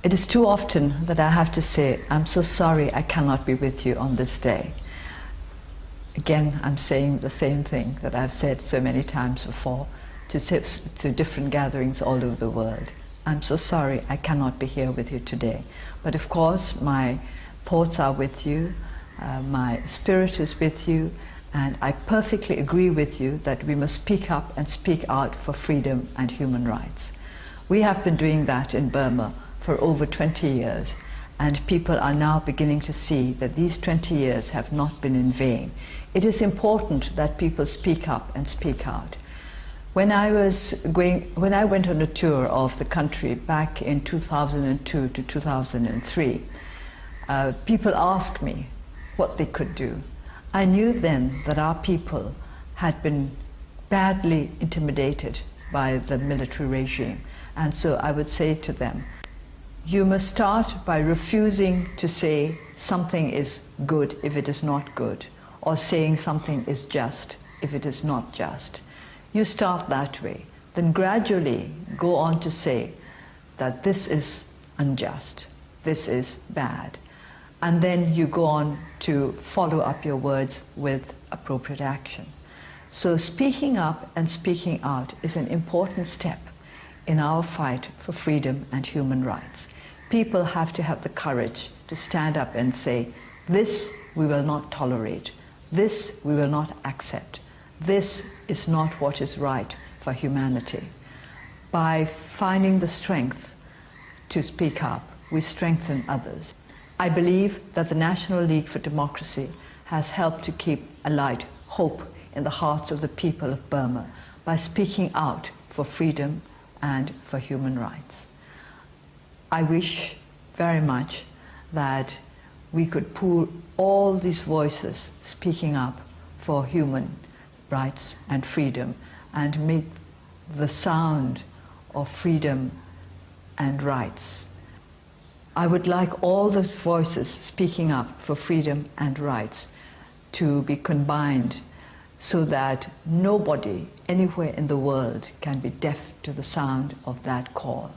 It is too often that I have to say, I'm so sorry I cannot be with you on this day. Again, I'm saying the same thing that I've said so many times before to different gatherings all over the world. I'm so sorry I cannot be here with you today. But of course, my thoughts are with you, my spirit is with you, and I perfectly agree with you that we must speak up and speak out for freedom and human rights. We have been doing that in Burma for over 20 years, and people are now beginning to see that these 20 years have not been in vain. It is important that people speak up and speak out. When I went on a tour of the country back in 2002 to 2003, people asked me what they could do. I knew then that our people had been badly intimidated by the military regime, and so I would say to them, you must start by refusing to say something is good if it is not good, or saying something is just if it is not just. You start that way, then gradually go on to say that this is unjust, this is bad, and then you go on to follow up your words with appropriate action. So speaking up and speaking out is an important step in our fight for freedom and human rights. People have to have the courage to stand up and say, this we will not tolerate, this we will not accept, this is not what is right for humanity. By finding the strength to speak up, we strengthen others. I believe that the National League for Democracy has helped to keep alight hope in the hearts of the people of Burma by speaking out for freedom and for human rights. I wish very much that we could pool all these voices speaking up for human rights and freedom and make the sound of freedom and rights. I would like all the voices speaking up for freedom and rights to be combined so that nobody anywhere in the world can be deaf to the sound of that call.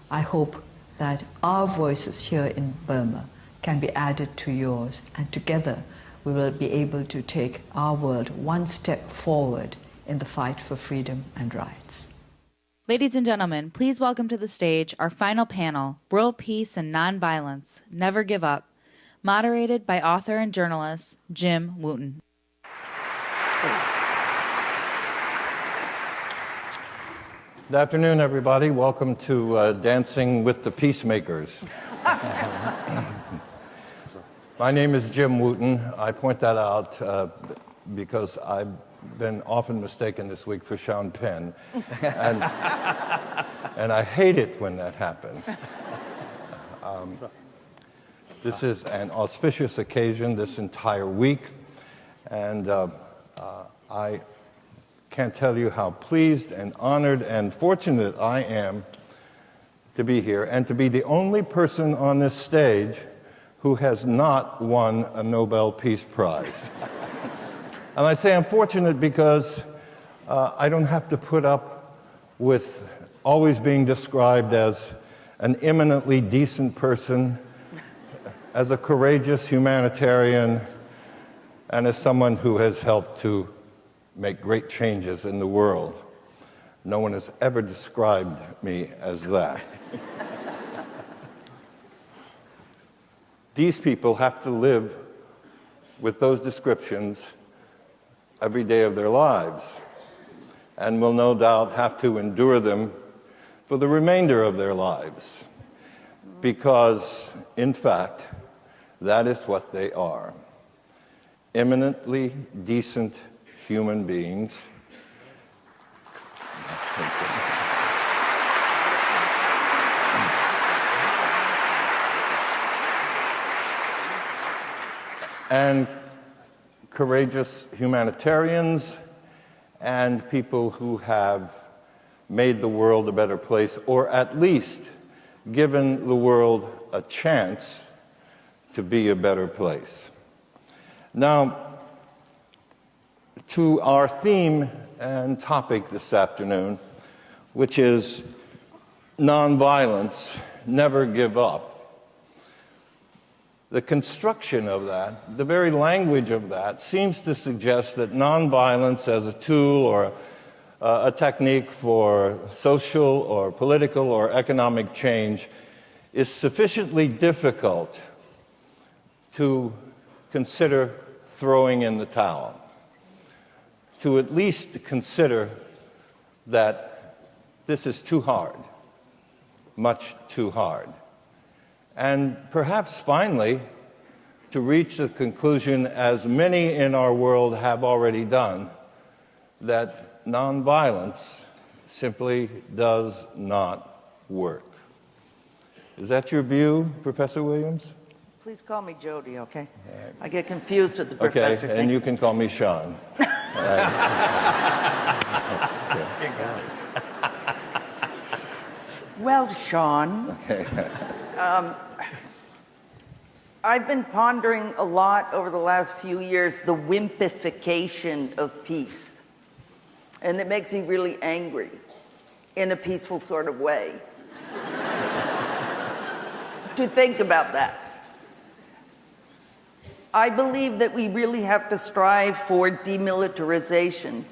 I hope that our voices here in Burma can be added to yours, and together we will be able to take our world one step forward in the fight for freedom and rights. Ladies and gentlemen, please welcome to the stage our final panel, World Peace and Nonviolence, Never Give Up, moderated by author and journalist Jim Wooten. Good afternoon, everybody. Welcome to Dancing with the Peacemakers. My name is Jim Wooten. I point that out because I've been often mistaken this week for Sean Penn, and I hate it when that happens. This is an auspicious occasion this entire week, and I can't tell you how pleased and honored and fortunate I am to be here and to be the only person on this stage who has not won a Nobel Peace Prize. And I say I'm fortunate because I don't have to put up with always being described as an eminently decent person, as a courageous humanitarian, and as someone who has helped to make great changes in the world. No one has ever described me as that. These people have to live with those descriptions every day of their lives, and will no doubt have to endure them for the remainder of their lives, because, in fact, that is what they are. Eminently decent human beings. And courageous humanitarians and people who have made the world a better place, or at least given the world a chance to be a better place. Now, to our theme and topic this afternoon, which is nonviolence, never give up, the construction of that, the very language of that, seems to suggest that nonviolence as a tool or a technique for social or political or economic change is sufficiently difficult to consider throwing in the towel, to at least consider that this is too hard, much too hard. And perhaps finally, to reach the conclusion, as many in our world have already done, that nonviolence simply does not work. Is that your view, Professor Williams? Please call me Jody, okay? Right. I get confused with the professor. Okay, and you can call me Sean. Right. Well, Sean, okay. I've been pondering a lot over the last few years the wimpification of peace. And it makes me really angry in a peaceful sort of way to think about that. I believe that we really have to strive for demilitarization,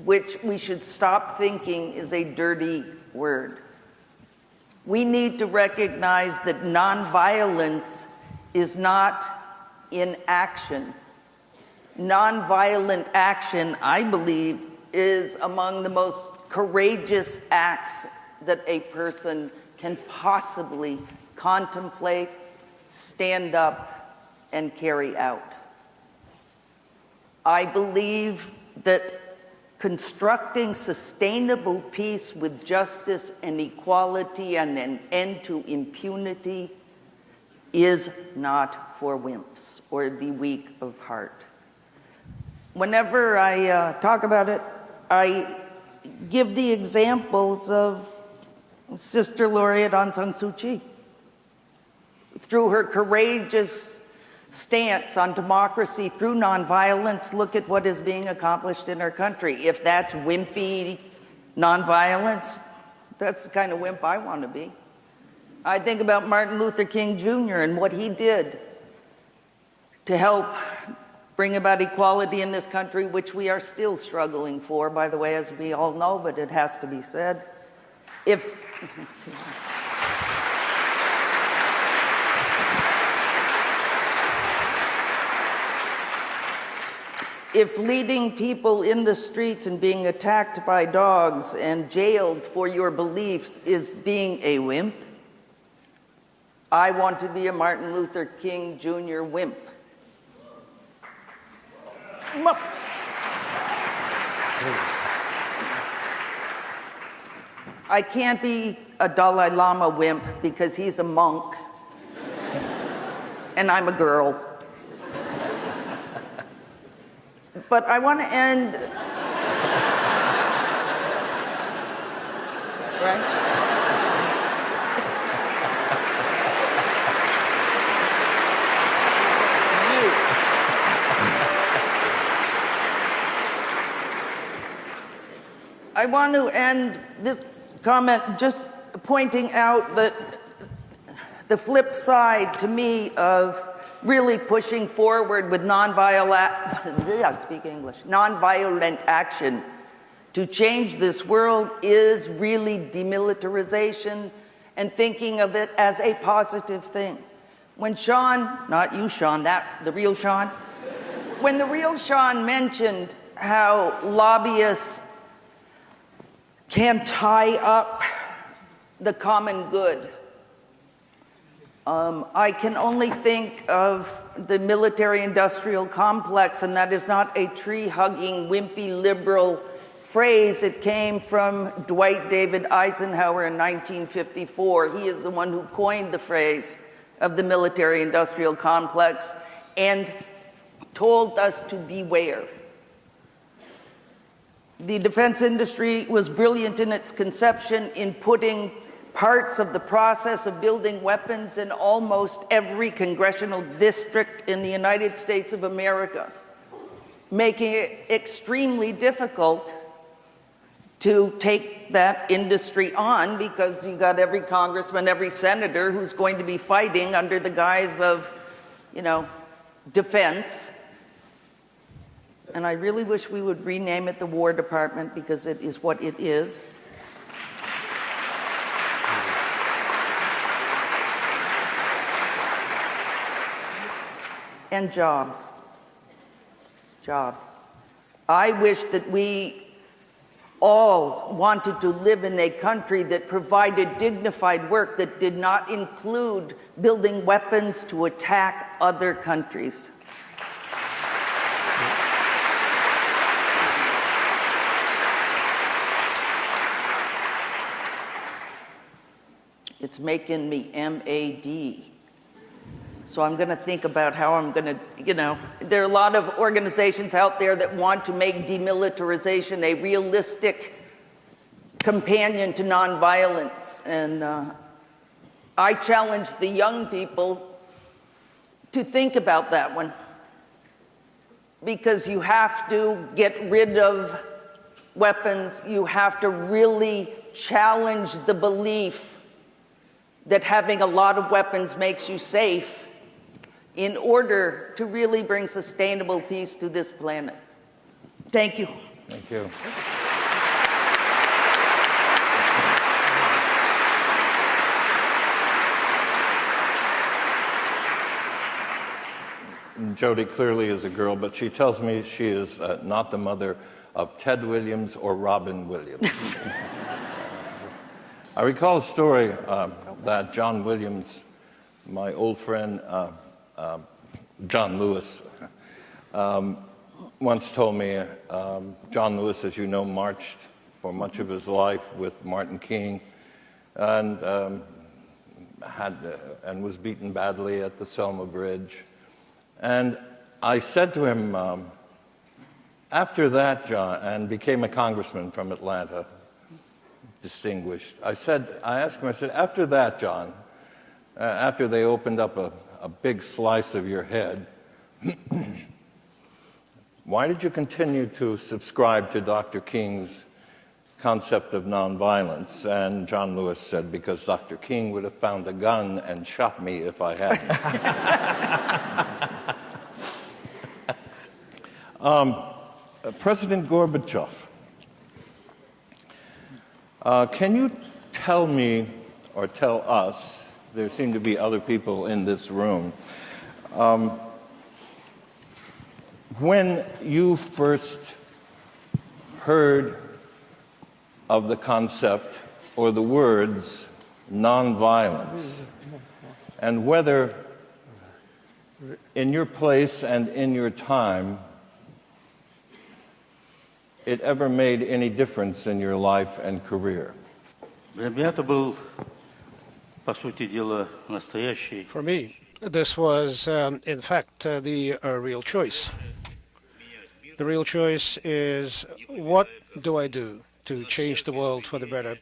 which we should stop thinking is a dirty word. We need to recognize that nonviolence is not inaction. Nonviolent action, I believe, is among the most courageous acts that a person can possibly contemplate, stand up, and carry out. I believe that constructing sustainable peace with justice and equality and an end to impunity is not for wimps or the weak of heart. Whenever I talk about it, I give the examples of Sister Laureate Aung Suu Kyi. Through her courageous stance on democracy through nonviolence, look at what is being accomplished in our country. If that's wimpy nonviolence, that's the kind of wimp I want to be. I think about Martin Luther King Jr. and what he did to help bring about equality in this country, which we are still struggling for, by the way, as we all know, but it has to be said. If leading people in the streets and being attacked by dogs and jailed for your beliefs is being a wimp, I want to be a Martin Luther King Jr. wimp. I can't be a Dalai Lama wimp because he's a monk and I'm a girl. But I want to end, right? I want to end this comment just pointing out that the flip side to me of really pushing forward with nonviolent action to change this world is really demilitarization and thinking of it as a positive thing. When Sean, not you Sean, the real Sean, when the real Sean mentioned how lobbyists can tie up the common good, I can only think of the military-industrial complex, and that is not a tree-hugging, wimpy, liberal phrase. It came from Dwight David Eisenhower in 1954. He is the one who coined the phrase of the military-industrial complex and told us to beware. The defense industry was brilliant in its conception in putting parts of the process of building weapons in almost every congressional district in the United States of America, making it extremely difficult to take that industry on, because you got every congressman, every senator who's going to be fighting under the guise of, defense. And I really wish we would rename it the War Department, because it is what it is. And jobs. Jobs. I wish that we all wanted to live in a country that provided dignified work that did not include building weapons to attack other countries. It's making me MAD. So I'm going to think about how I'm going to, there are a lot of organizations out there that want to make demilitarization a realistic companion to nonviolence. And I challenge the young people to think about that one. Because you have to get rid of weapons. You have to really challenge the belief that having a lot of weapons makes you safe, in order to really bring sustainable peace to this planet. Thank you. Thank you. Jody clearly is a girl, but she tells me she is not the mother of Ted Williams or Robin Williams. I recall a story that John Williams, my old friend, John Lewis, once told me. John Lewis, as you know, marched for much of his life with Martin King, and was beaten badly at the Selma Bridge. And I said to him, after that, John, and became a congressman from Atlanta, distinguished. I asked him, I said, after that, John, after they opened up a big slice of your head, why did you continue to subscribe to Dr. King's concept of nonviolence? And John Lewis said, because Dr. King would have found a gun and shot me if I hadn't. President Gorbachev, can you tell me, or tell us, there seem to be other people in this room, when you first heard of the concept or the words nonviolence, and whether in your place and in your time it ever made any difference in your life and career? Для меня это был, по сути дела, настоящий. For me, this was, in fact, the real choice. The real choice is, what do I do to change the world for the better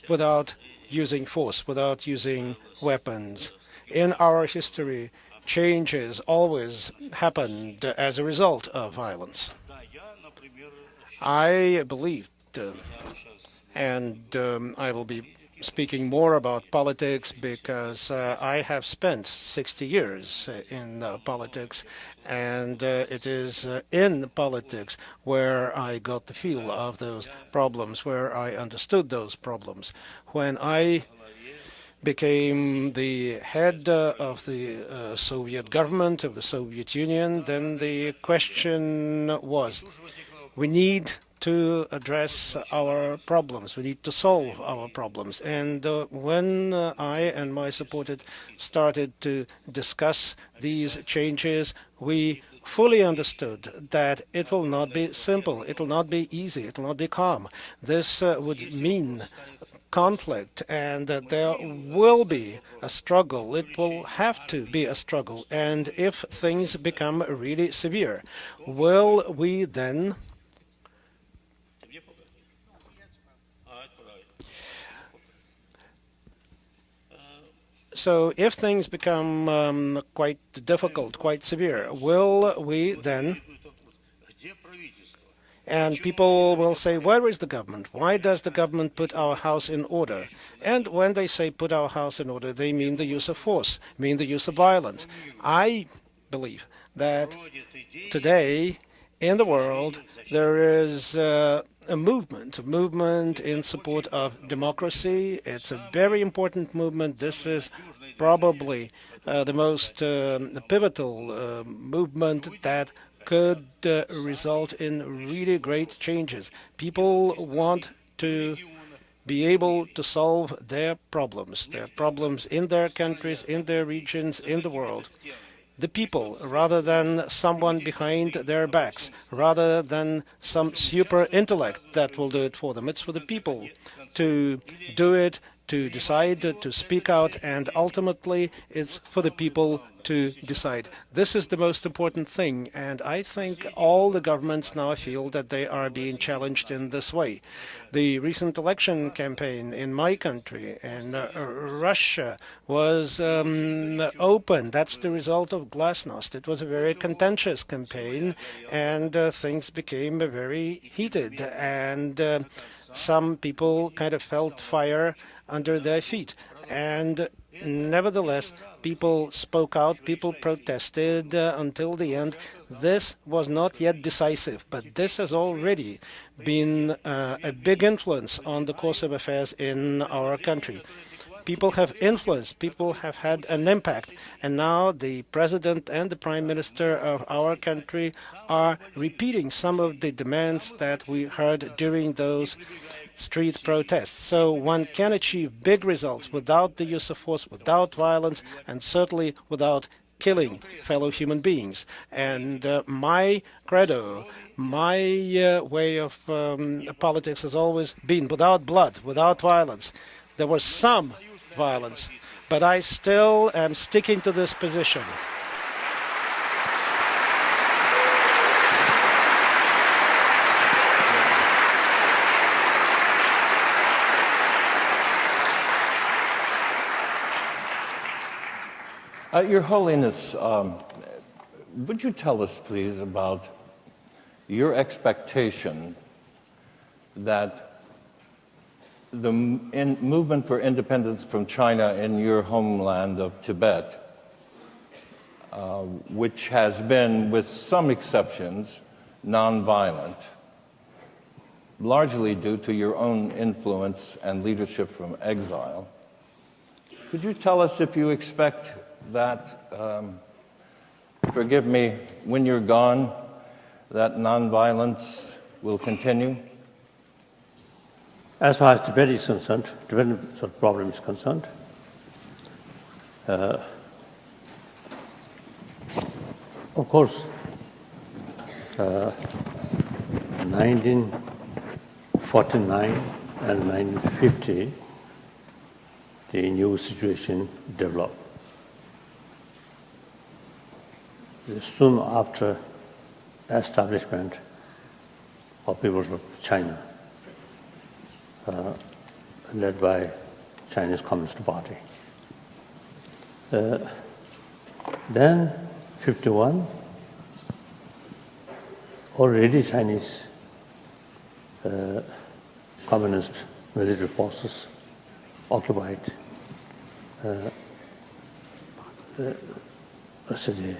without using force, without using weapons? In our history, changes always happened as a result of violence. I believed, and I will be speaking more about politics because I have spent 60 years in politics, and it is in politics where I got the feel of those problems, where I understood those problems. When I became the head of the Soviet government, of the Soviet Union, then the question was, we need to address our problems. We need to solve our problems. And when I and my supporters started to discuss these changes, we fully understood that it will not be simple, it will not be easy, it will not be calm. This would mean conflict, and that there will be a struggle. It will have to be a struggle. And if things become really severe, will we then So if things become quite difficult, quite severe, will we then And people will say, where is the government? Why does the government put our house in order? And when they say put our house in order, they mean the use of force, mean the use of violence. I believe that today in the world there is a movement in support of democracy. It's a very important movement. This is probably the most pivotal movement that could result in really great changes. People want to be able to solve their problems in their countries, in their regions, in the world. The people, rather than someone behind their backs, rather than some super intellect that will do it for them. It's for the people to do it, to decide, to speak out, and ultimately it's for the people to decide. This is the most important thing, and I think all the governments now feel that they are being challenged in this way. The recent election campaign in my country, in Russia, was open. That's the result of glasnost. It was a very contentious campaign, and things became very heated, and some people kind of felt fire under their feet. And nevertheless, people spoke out, people protested until the end. This was not yet decisive, but this has already been a big influence on the course of affairs in our country. People have influenced, people have had an impact, and now the president and the prime minister of our country are repeating some of the demands that we heard during those street protests. So one can achieve big results without the use of force, without violence, and certainly without killing fellow human beings. And my credo, my way of politics has always been without blood, without violence. There was some violence, but I still am sticking to this position. Your Holiness, would you tell us, please, about your expectation that the movement for independence from China in your homeland of Tibet, which has been, with some exceptions, nonviolent, largely due to your own influence and leadership from exile. Could you tell us if you expect that, forgive me, when you're gone, that nonviolence will continue? As far as Tibet is concerned, Tibetan problem is concerned, of course, 1949 and 1950, the new situation developed. Soon after the establishment of People's Republic of China, led by Chinese Communist Party. Then, 51, already Chinese communist military forces occupied the city,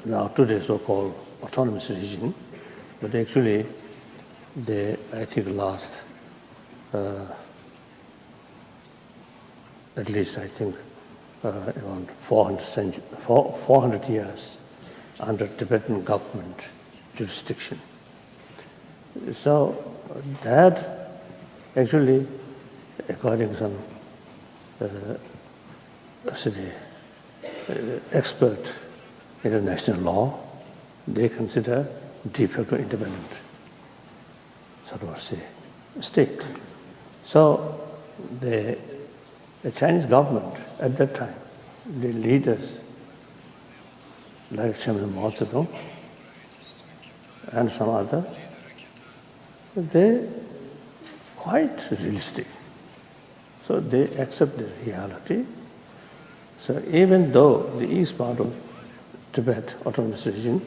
now today so-called autonomous region, but actually they, I think, last at least, I think, around 400 years under Tibetan government jurisdiction. So that actually, according to some expert international law, they consider de facto independent sort of state. So the Chinese government at that time, the leaders like Chairman Mao Zedong and some other, they quite realistic. So they accept the reality. So even though the east part of Tibet autonomous region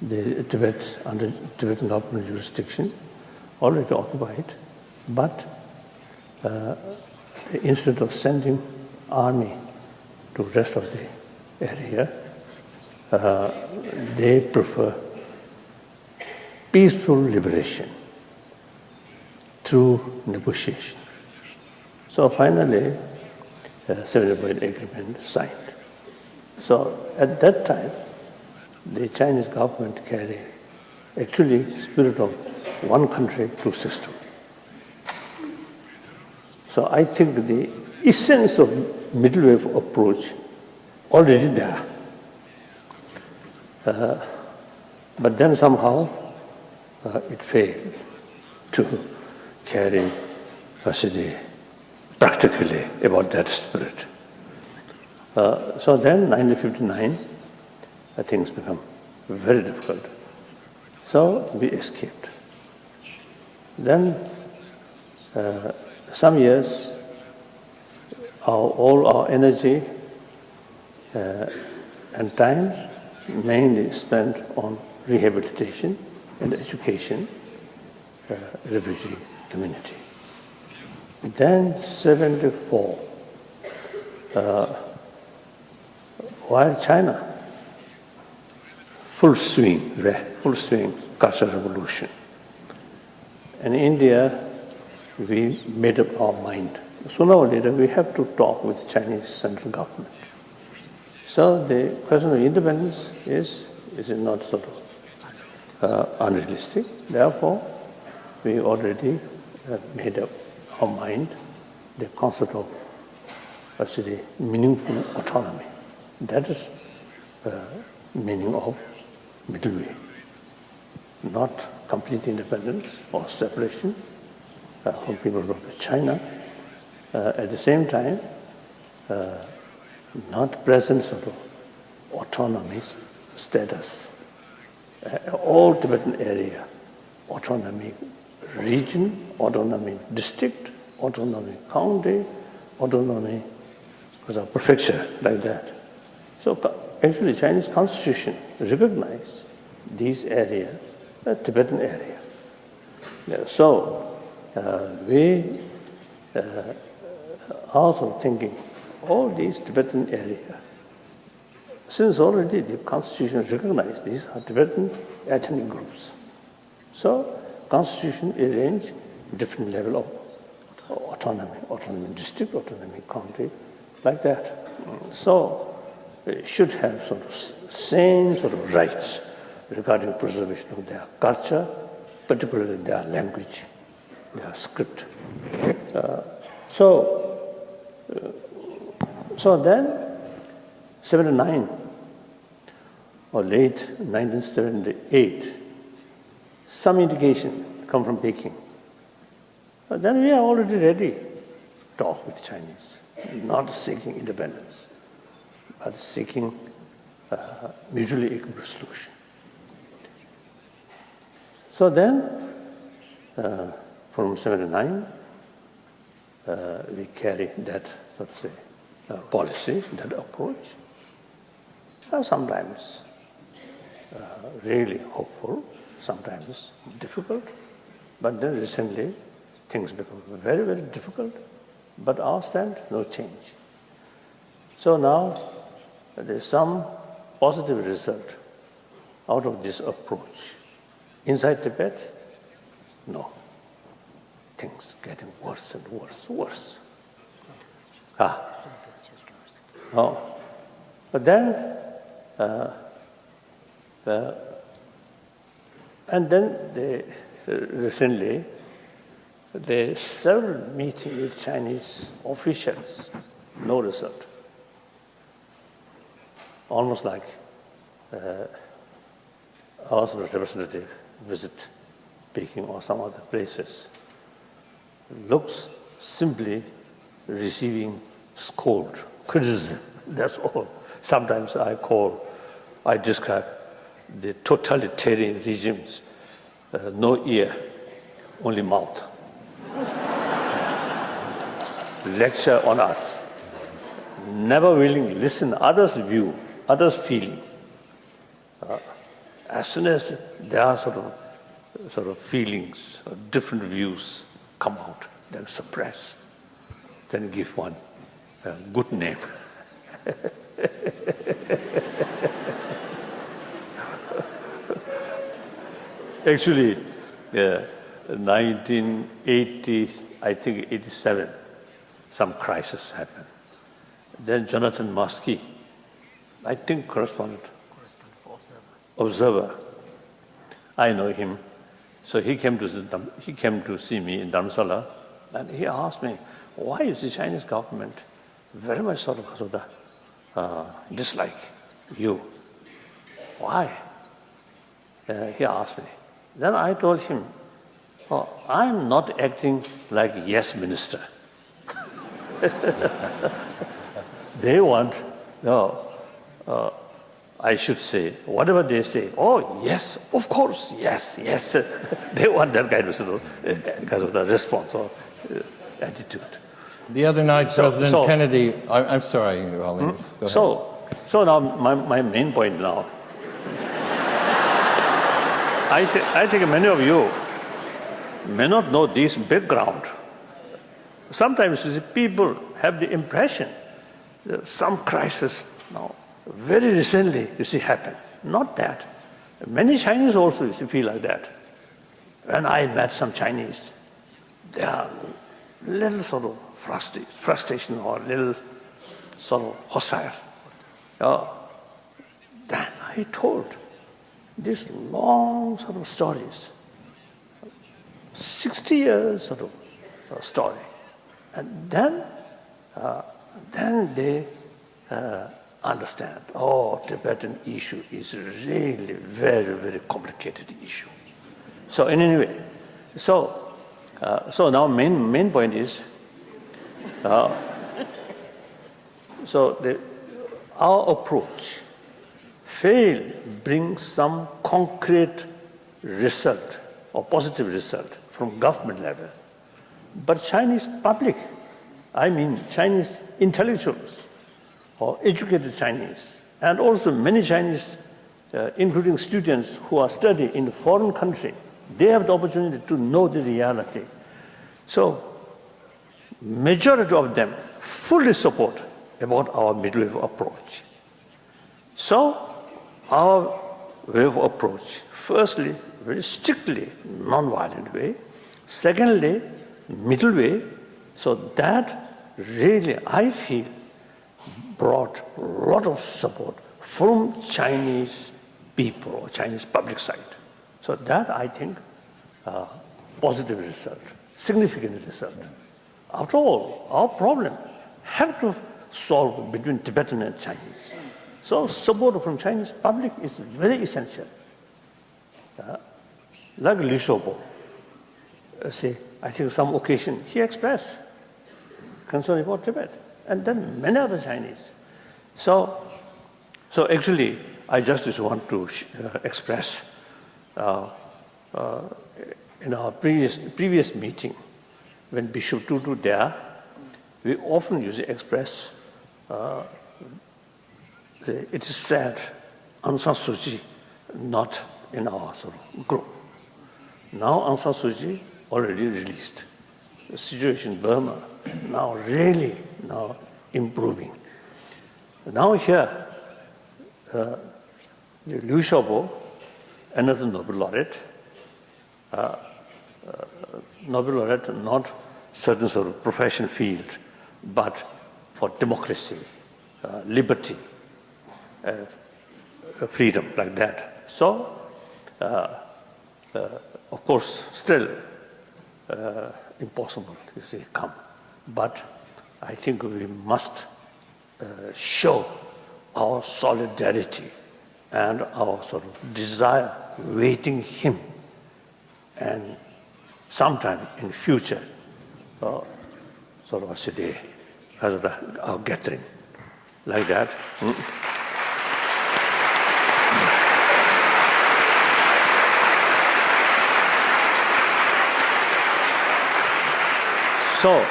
the Tibet under Tibetan government jurisdiction, already occupied, but instead of sending army to rest of the area, they prefer peaceful liberation through negotiation. So finally, a 70-point agreement signed. So at that time, the Chinese government carried actually spirit of one country, two systems. So I think the essence of middle wave approach already there. But then somehow it failed to carry practically about that spirit. So then 1959, things become very difficult. So we escaped. Then some years, all our energy and time mainly spent on rehabilitation and education, refugee community. Then 74, while China, full swing cultural revolution. And India, we made up our mind. Sooner or later, we have to talk with the Chinese central government. So the question of independence is not sort of unrealistic. Therefore, we already made up our mind the concept of meaningful autonomy. That is meaning of middle way. Not complete independence or separation from people of China. At the same time, not present sort of autonomy status. All Tibetan area, autonomy region, autonomy district, autonomy county, autonomy prefecture, like that. So actually Chinese constitution recognized these areas a Tibetan area. So we also thinking all these Tibetan areas, since already the constitution recognized these are Tibetan ethnic groups. So constitution arranged different level of autonomy district, autonomy county, like that. So they should have sort of same sort of rights regarding preservation of their culture, particularly their language, their script. So then, 79 or late 1978, some indication come from Peking. But then we are already ready to talk with Chinese, not seeking independence, but seeking mutually equitable solution. So then, from 79, we carry that, so to say, policy, that approach. Sometimes really hopeful, sometimes difficult, but then recently things become very, very difficult, but our stand, no change. So now there's some positive result out of this approach. Inside Tibet, no. Things getting worse and worse. But then, and then recently, there's several meetings with Chinese officials, no result. Almost like our representative visit Peking or some other places. Looks simply receiving scold, criticism, that's all. Sometimes I describe the totalitarian regimes, no ear, only mouth. Lecture on us. Never willing to listen others' view, others' feeling. As soon as there are sort of feelings, or different views come out, then suppress, then give one a good name. Actually, 1980, I think 87, some crisis happened. Then Jonathan Muskie, I think correspondent, observer. I know him. So he came to see me in Dharamsala, and he asked me, why is the Chinese government very much sort of dislike you? Why? He asked me. Then I told him, oh, I'm not acting like yes minister. They want, I should say, whatever they say, oh, yes, of course, yes, yes. They want that kind of the response or attitude. The other night, President Kennedy, I'm sorry, Your Holiness. Go ahead. So now my main point now, I think many of you may not know this background. Sometimes you see, people have the impression that some crisis now, very recently, you see, happened. Not that. Many Chinese also, you see, feel like that. When I met some Chinese, they are little sort of frustration or little sort of hostile. Then I told these long sort of stories, 60 years sort of story. And then they understand, oh, Tibetan issue is really very, very complicated issue. So in any way, so now main point is, our approach brings some concrete result or positive result from government level. But Chinese public, I mean Chinese intellectuals or educated Chinese, and also many Chinese, including students who are studying in a foreign country, they have the opportunity to know the reality. So majority of them fully support about our middle wave approach. So our way of approach, firstly, very strictly non-violent way. Secondly, middle way. So that really, I feel, brought a lot of support from Chinese people or Chinese public side. So that, I think, positive result, significant result. After all, our problem have to solve between Tibetan and Chinese. So support from Chinese public is very essential. Like Liu Xiaobo, I think some occasion he expressed concern about Tibet, and then many other Chinese. So actually, I just want to express in our previous meeting, when Bishop Tutu there, we often use to express, it is sad, Aung San Suu Kyi not in our sort of group. Now Aung San Suu Kyi already released. The situation in Burma now really improving. Now here, Liu Xiaobo, another Nobel laureate, not certain sort of professional field, but for democracy, liberty, freedom, like that. So, of course, still impossible to say come. But I think we must show our solidarity and our sort of desire waiting him, and sometime in future sort of today as our gathering like that. So,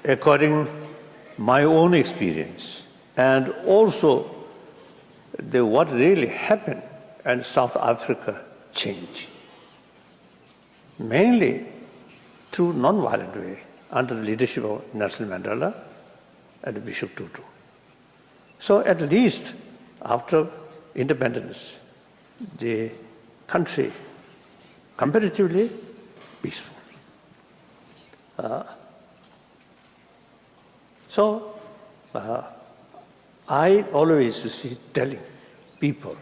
according my own experience, and also what really happened in South Africa changed. Mainly through non-violent way, under the leadership of Nelson Mandela and Bishop Tutu. So at least after independence, the country comparatively peaceful. I always see telling people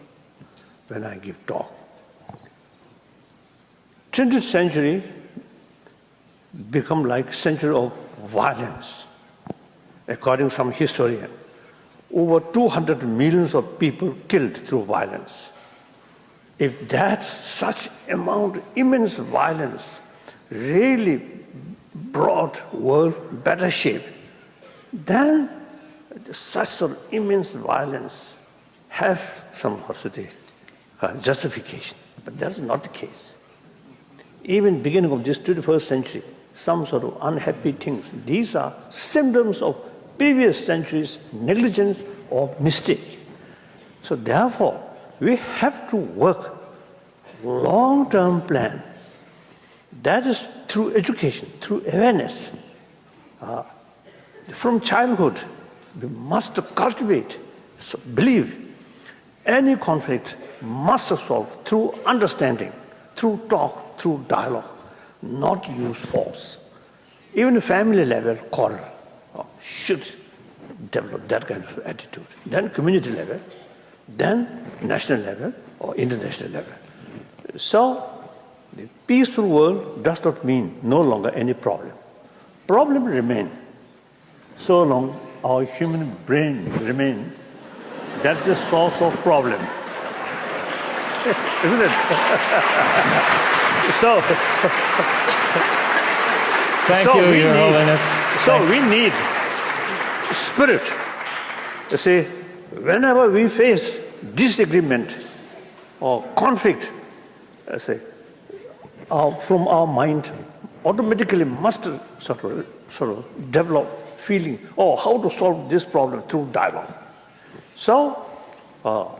when I give talk, 20th century become like century of violence. According to some historian, over 200 millions of people killed through violence. If that such amount, immense violence, really brought world better shape, then such sort of immense violence have some justification. But that's not the case. Even beginning of this 21st century, some sort of unhappy things, these are symptoms of previous centuries' negligence or mistake. So therefore, we have to work long-term plan. That is through education, through awareness. From childhood, we must cultivate, believe, any conflict must solve through understanding, through talk, through dialogue, not use force. Even family level quarrel should develop that kind of attitude. Then community level, then national level or international level. So the peaceful world does not mean no longer any problem. Problem remain. So long our human brain remain, that's the source of problem. Isn't it? Thank you, Your Holiness. So we need spirit. You see, whenever we face disagreement or conflict, from our mind automatically must sort of develop feeling, how to solve this problem through dialogue. So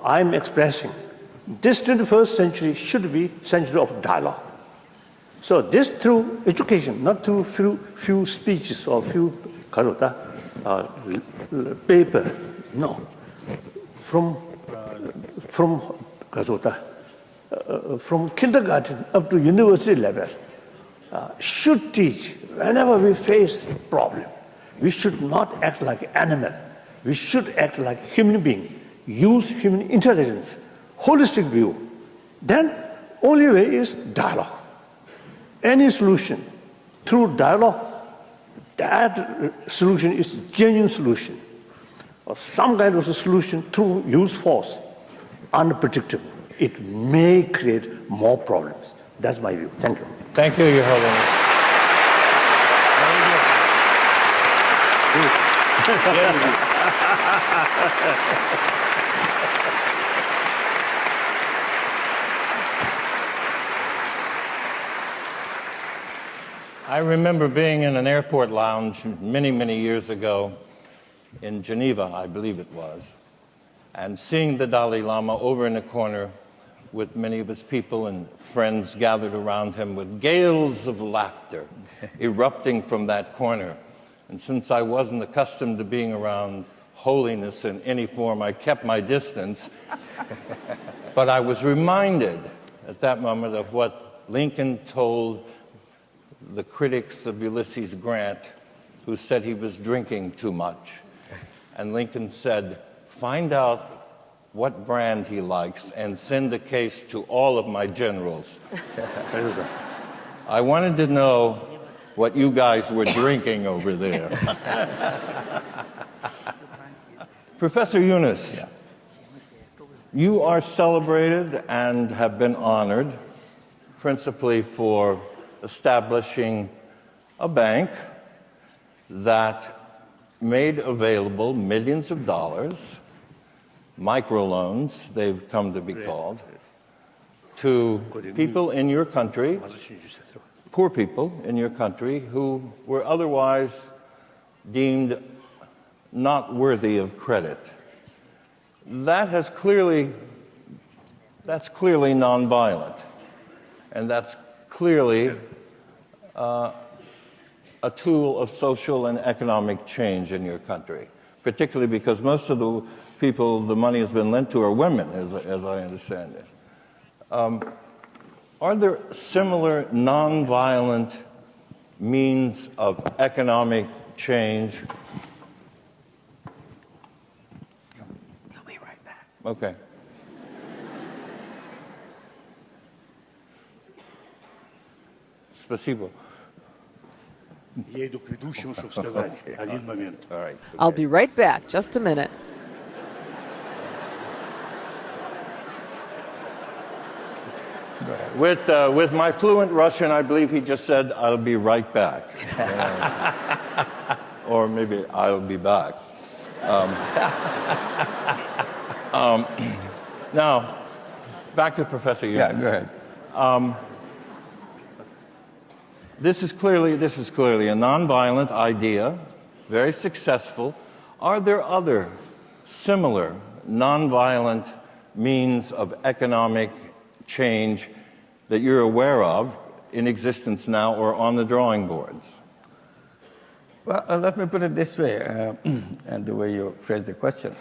I'm expressing this 21st century should be century of dialogue. So this through education, not through few speeches or few paper. No, from kindergarten up to university level, should teach whenever we face problem. We should not act like animal. We should act like human being. Use human intelligence, holistic view. Then only way is dialogue. Any solution through dialogue, that solution is genuine solution. Or some kind of a solution through use force, unpredictable. It may create more problems. That's my view. Thank you. Thank you, Your Holiness. I remember being in an airport lounge many, many years ago in Geneva, I believe it was, and seeing the Dalai Lama over in a corner with many of his people and friends gathered around him with gales of laughter erupting from that corner. And since I wasn't accustomed to being around holiness in any form, I kept my distance. But I was reminded at that moment of what Lincoln told the critics of Ulysses Grant, who said he was drinking too much. And Lincoln said, find out what brand he likes and send the case to all of my generals. I wanted to know what you guys were drinking over there. Professor Yunus, you are celebrated and have been honored principally for establishing a bank that made available millions of dollars, microloans, they've come to be called, to people in your country, poor people in your country who were otherwise deemed not worthy of credit. that's clearly nonviolent, and that's clearly a tool of social and economic change in your country, particularly because most of the people the money has been lent to are women, as I understand it. Are there similar nonviolent means of economic change? I'll be right back. Okay. Спасибо. Я иду к ведущему, чтобы сказать один момент. All right. I'll be right back. Just a minute. With my fluent Russian, I believe he just said, "I'll be right back." Or maybe "I'll be back." Now, back to Professor Yunus. Yeah, go ahead. This is clearly a nonviolent idea, very successful. Are there other similar nonviolent means of economic change that you're aware of in existence now or on the drawing boards? Well, let me put it this way, and the way you phrase the question.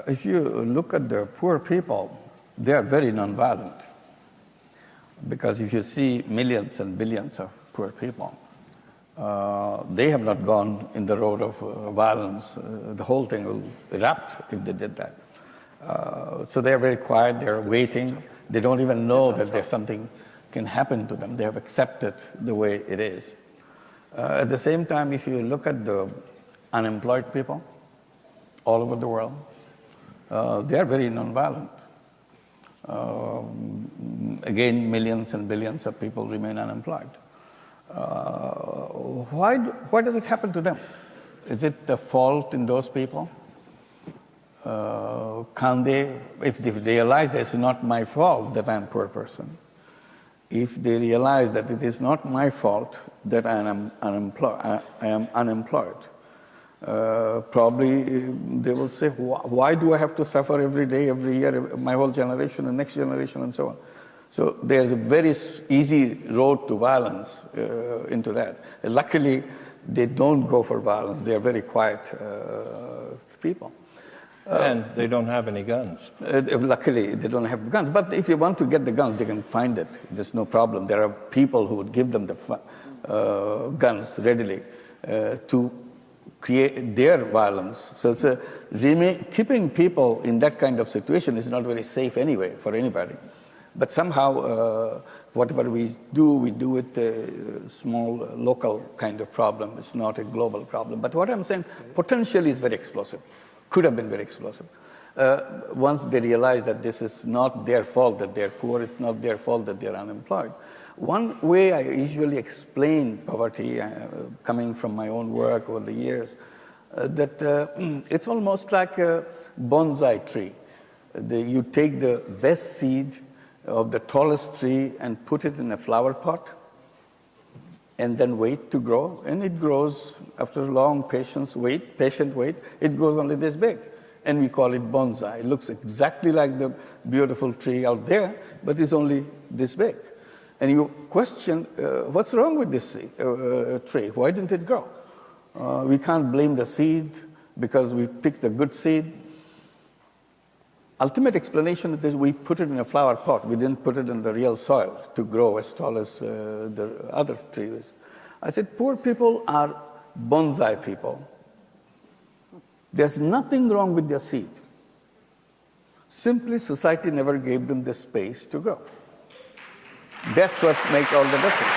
If you look at the poor people, they are very nonviolent. Because if you see millions and billions of poor people, they have not gone in the road of violence. The whole thing will erupt if they did that. So they are very quiet, they are waiting. They don't even know that there's something can happen to them. They have accepted the way it is. At the same time, if you look at the unemployed people all over the world, they are very nonviolent. Again, millions and billions of people remain unemployed. Why does it happen to them? Is it the fault in those people? Can they, if they realize that it's not my fault that I'm a poor person, if they realize that it is not my fault that I am unemployed, probably they will say, why do I have to suffer every day, every year, my whole generation and next generation and so on? So there's a very easy road to violence into that. Luckily, they don't go for violence. They are very quiet people. And they don't have any guns. Luckily, they don't have guns. But if you want to get the guns, they can find it. There's no problem. There are people who would give them the guns readily to create their violence. So it's keeping people in that kind of situation is not very safe anyway for anybody. But somehow, whatever we do it a small local kind of problem. It's not a global problem. But what I'm saying, potentially is very explosive. Could have been very explosive. Once they realize that this is not their fault that they're poor, it's not their fault that they're unemployed. One way I usually explain poverty, coming from my own work over the years, that it's almost like a bonsai tree. You take the best seed of the tallest tree and put it in a flower pot and then wait to grow, and it grows after long patient wait, it grows only this big. And we call it bonsai. It looks exactly like the beautiful tree out there, but it's only this big. And you question, what's wrong with this tree? Why didn't it grow? We can't blame the seed because we picked a good seed. Ultimate explanation is we put it in a flower pot. We didn't put it in the real soil to grow as tall as the other trees. I said, poor people are bonsai people. There's nothing wrong with their seed. Simply, society never gave them the space to grow. That's what makes all the difference.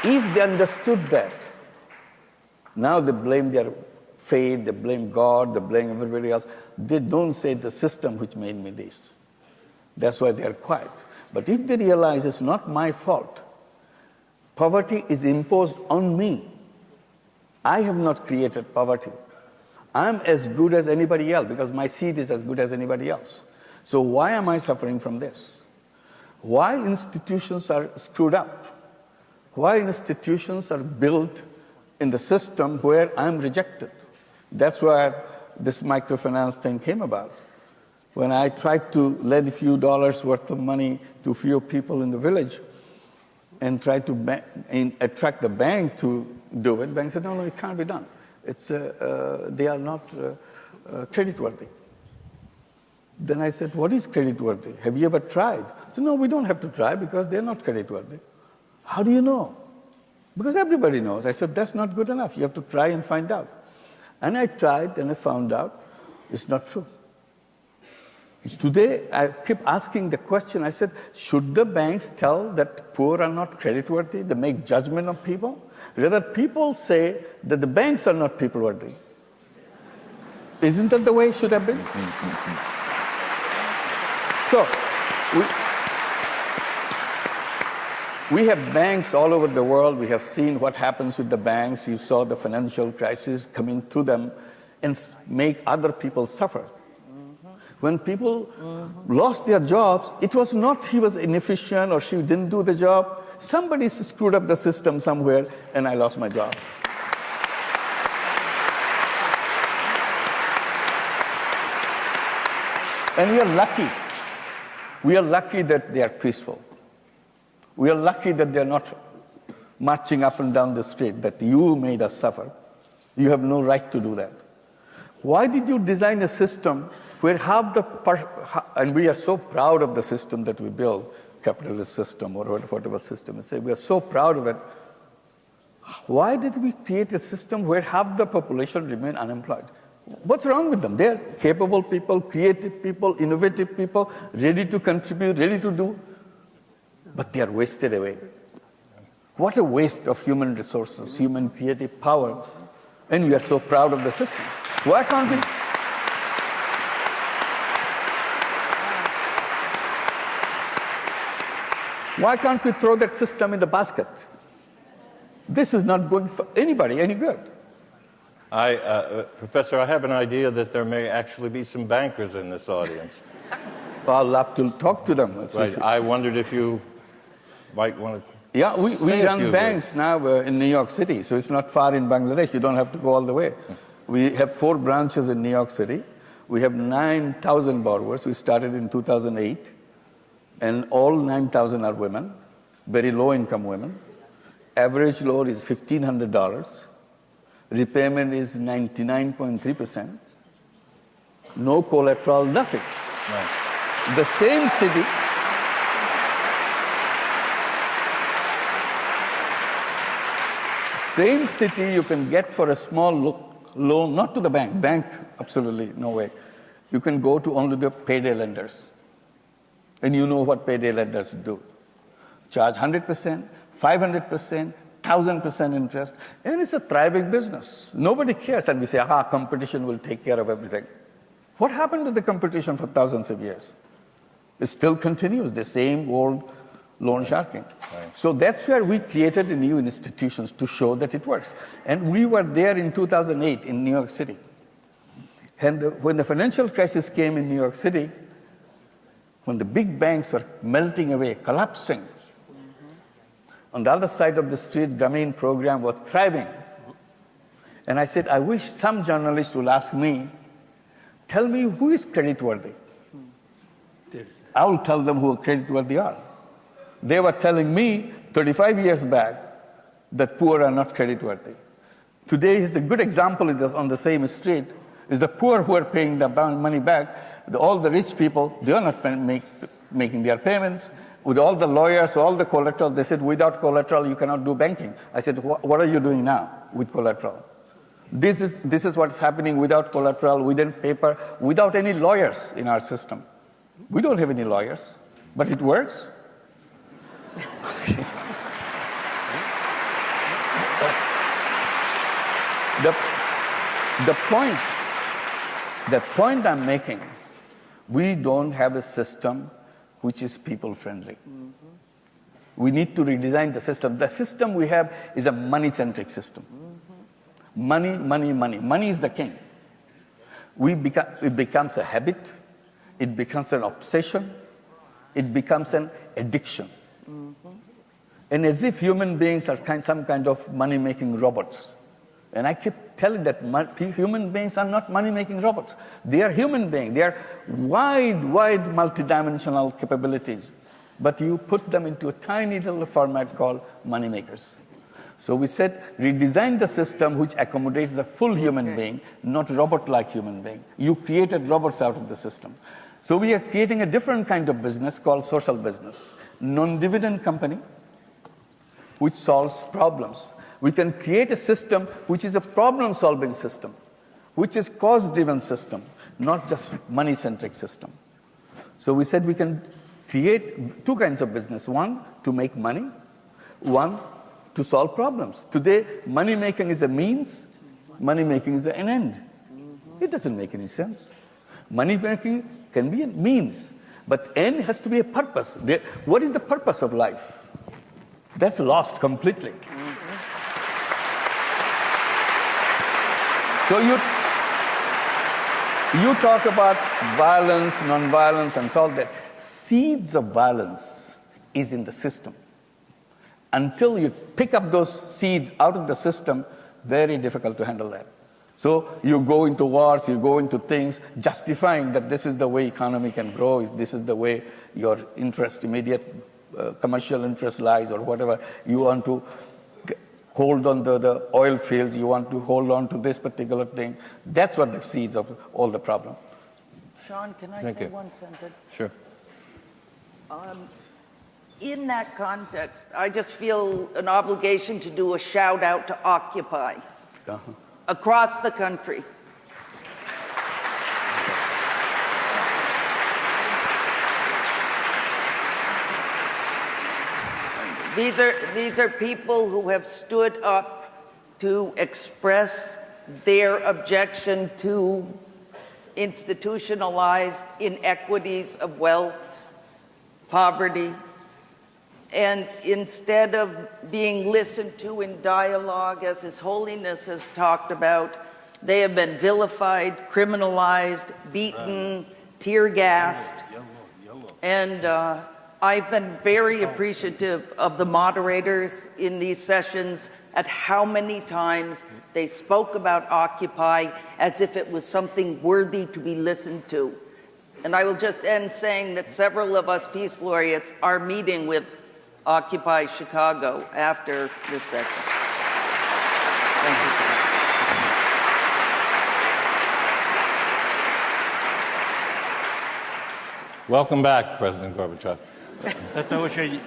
If they understood that, now they blame their fate, they blame God, they blame everybody else. They don't say the system which made me this. That's why they're quiet. But if they realize it's not my fault, poverty is imposed on me. I have not created poverty. I'm as good as anybody else because my seed is as good as anybody else. So why am I suffering from this? Why institutions are screwed up? Why institutions are built in the system where I'm rejected? That's where this microfinance thing came about. When I tried to lend a few dollars worth of money to a few people in the village and tried to attract the bank to do it, the bank said, no, it can't be done. They are not creditworthy. Then I said, what is creditworthy? Have you ever tried? I said, no, we don't have to try because they're not creditworthy. How do you know? Because everybody knows. I said, that's not good enough. You have to try and find out. And I tried and I found out it's not true. Today, I keep asking the question, I said, should the banks tell that poor are not creditworthy? They make judgment on people? Rather, people say that the banks are not people-worthy. Isn't that the way it should have been? So, we have banks all over the world. We have seen what happens with the banks. You saw the financial crisis coming through them and make other people suffer. When people lost their jobs, it was not he was inefficient or she didn't do the job. Somebody screwed up the system somewhere and I lost my job. And we are lucky. We are lucky that they are peaceful. We are lucky that they are not marching up and down the street, that you made us suffer. You have no right to do that. Why did you design a system where and we are so proud of the system that we build, capitalist system or whatever system we say, we are so proud of it. Why did we create a system where half the population remain unemployed? What's wrong with them? They're capable people, creative people, innovative people, ready to contribute, ready to do, but they are wasted away. What a waste of human resources, human creative power, and we are so proud of the system. Why can't we? Why can't we throw that system in the basket? This is not going for anybody any good. Professor, I have an idea that there may actually be some bankers in this audience. Well, I'll have to talk to them. Right. I wondered if you might want to. Yeah, we run banks now in New York City, so it's not far in Bangladesh. You don't have to go all the way. We have 4 branches in New York City. We have 9,000 borrowers. We started in 2008, and all 9,000 are women, very low-income women. Average loan is $1,500. Repayment is 99.3%. No collateral, nothing. Right. The same city you can get for a small loan, not to the bank, absolutely no way. You can go to only the payday lenders. And you know what payday lenders do. Charge 100%, 500%, 1,000% interest, and it's a thriving business. Nobody cares, and we say, competition will take care of everything. What happened to the competition for thousands of years? It still continues, the same old loan sharking. Right. So that's where we created the new institutions to show that it works. And we were there in 2008 in New York City. And when the financial crisis came in New York City, when the big banks were melting away, collapsing, on the other side of the street, Grameen program was thriving. And I said, I wish some journalist will ask me, tell me who is creditworthy. I will tell them who creditworthy are. They were telling me 35 years back that poor are not creditworthy. Today is a good example on the same street, is the poor who are paying the money back. All the rich people, they are not making their payments. With all the lawyers, all the collateral, they said, without collateral, you cannot do banking. I said, what are you doing now with collateral? This is what's happening without collateral, without paper, without any lawyers in our system. We don't have any lawyers, but it works. The point I'm making, we don't have a system which is people-friendly. We need to redesign the system. The system we have is a money-centric system. Money, money, money. Money is the king. It becomes a habit. It becomes an obsession. It becomes an addiction. and as if human beings are some kind of money-making robots. And I keep telling that human beings are not money-making robots. They are human beings. They are wide, multidimensional capabilities. But you put them into a tiny little format called money makers. So we said, redesign the system which accommodates the full human being, not robot-like human being. You created robots out of the system. So we are creating a different kind of business called social business. Non-dividend company, which solves problems. We can create a system which is a problem-solving system, which is cost-driven system, not just money-centric system. So we said we can create two kinds of business. One, to make money. One, to solve problems. Today, money-making is a means. Money-making is an end. It doesn't make any sense. Money-making can be a means, but end has to be a purpose. What is the purpose of life? That's lost completely. So you talk about violence, non-violence, and all that. Seeds of violence is in the system. Until you pick up those seeds out of the system, very difficult to handle that. So you go into wars, you go into things, justifying that this is the way economy can grow, this is the way your interest, immediate commercial interest lies, or whatever. You want to hold on the oil fields, you want to hold on to this particular thing. That's what the seeds of all the problem. Sean, can I say one sentence? Sure. In that context, I just feel an obligation to do a shout out to Occupy across the country. These are people who have stood up to express their objection to institutionalized inequities of wealth, poverty, and instead of being listened to in dialogue, as His Holiness has talked about, they have been vilified, criminalized, beaten, tear-gassed, and I've been very appreciative of the moderators in these sessions at how many times they spoke about Occupy as if it was something worthy to be listened to. And I will just end saying that several of us Peace Laureates are meeting with Occupy Chicago after this session. Thank you. Welcome back, President Gorbachev. Это очень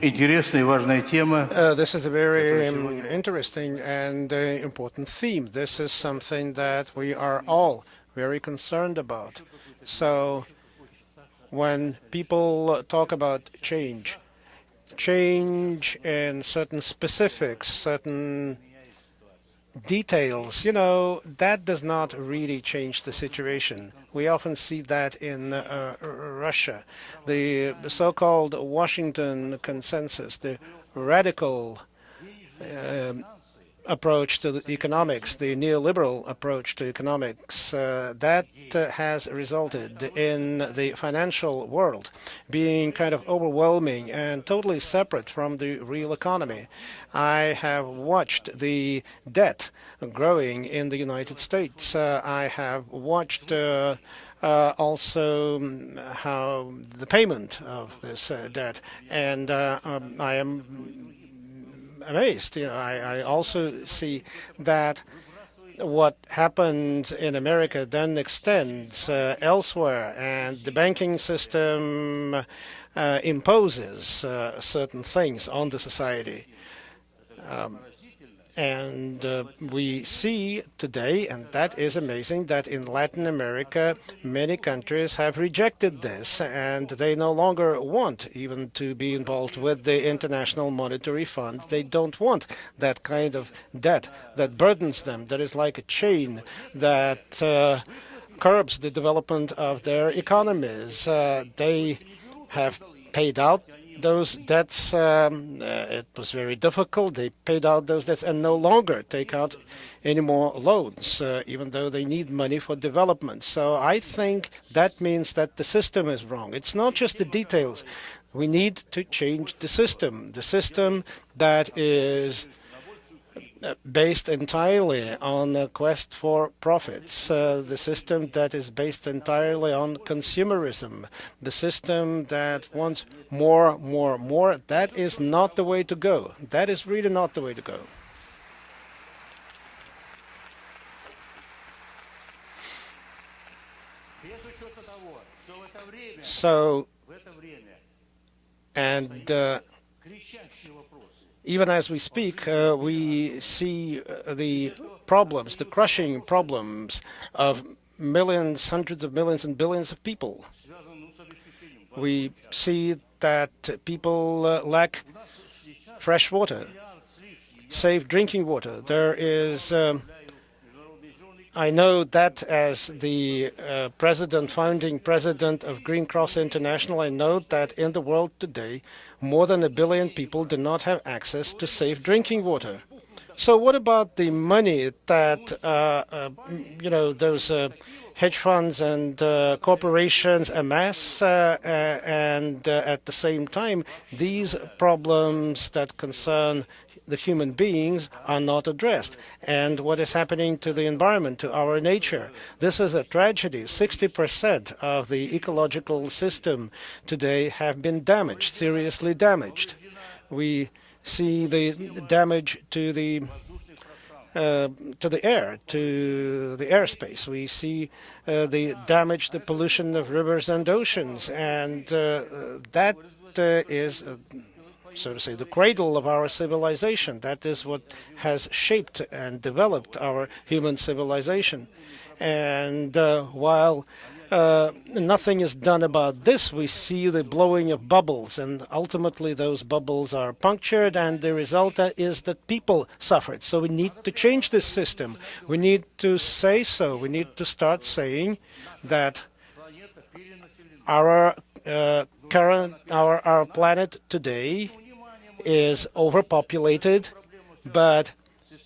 интересная и важная тема. This is a very interesting and important theme. This is something that we are all very concerned about. So when people talk about change in certain specifics, certain details, that does not really change the situation. We often see that in Russia. The so-called Washington consensus, the radical approach to the economics, the neoliberal approach to economics, that has resulted in the financial world being kind of overwhelming and totally separate from the real economy. I have watched the debt growing in the United States. I have watched also how the payment of this debt, and I am amazed. I also see that what happened in America then extends elsewhere, and the banking system imposes certain things on the society. And we see today, and that is amazing, that in Latin America, many countries have rejected this, and they no longer want even to be involved with the International Monetary Fund. They don't want that kind of debt that burdens them, that is like a chain that curbs the development of their economies. They have paid out those debts. It was very difficult. They paid out those debts and no longer take out any more loans, even though they need money for development. So I think that means that the system is wrong. It's not just the details. We need to change the system that is based entirely on a quest for profits, the system that is based entirely on consumerism, the system that wants more, more, more. That is not the way to go. That is really not the way to go. So, and even as we speak, we see the problems, the crushing problems of millions, hundreds of millions, and billions of people. We see that people lack fresh water, safe drinking water. There is, I know that as the founding president of Green Cross International, I know that in the world today, more than 1 billion people do not have access to safe drinking water. So what about the money that, those hedge funds and corporations amass, and at the same time, these problems that concern the human beings are not addressed? And what is happening to the environment, to our nature? This is a tragedy. 60% of the ecological system today have been damaged, seriously damaged. We see the damage to the air, to the airspace. We see the damage, the pollution of rivers and oceans, and that is so to say, the cradle of our civilization. That is what has shaped and developed our human civilization. And while nothing is done about this, we see the blowing of bubbles, and ultimately those bubbles are punctured, and the result is that people suffered. So we need to change this system. We need to say so. We need to start saying that our planet today is overpopulated, but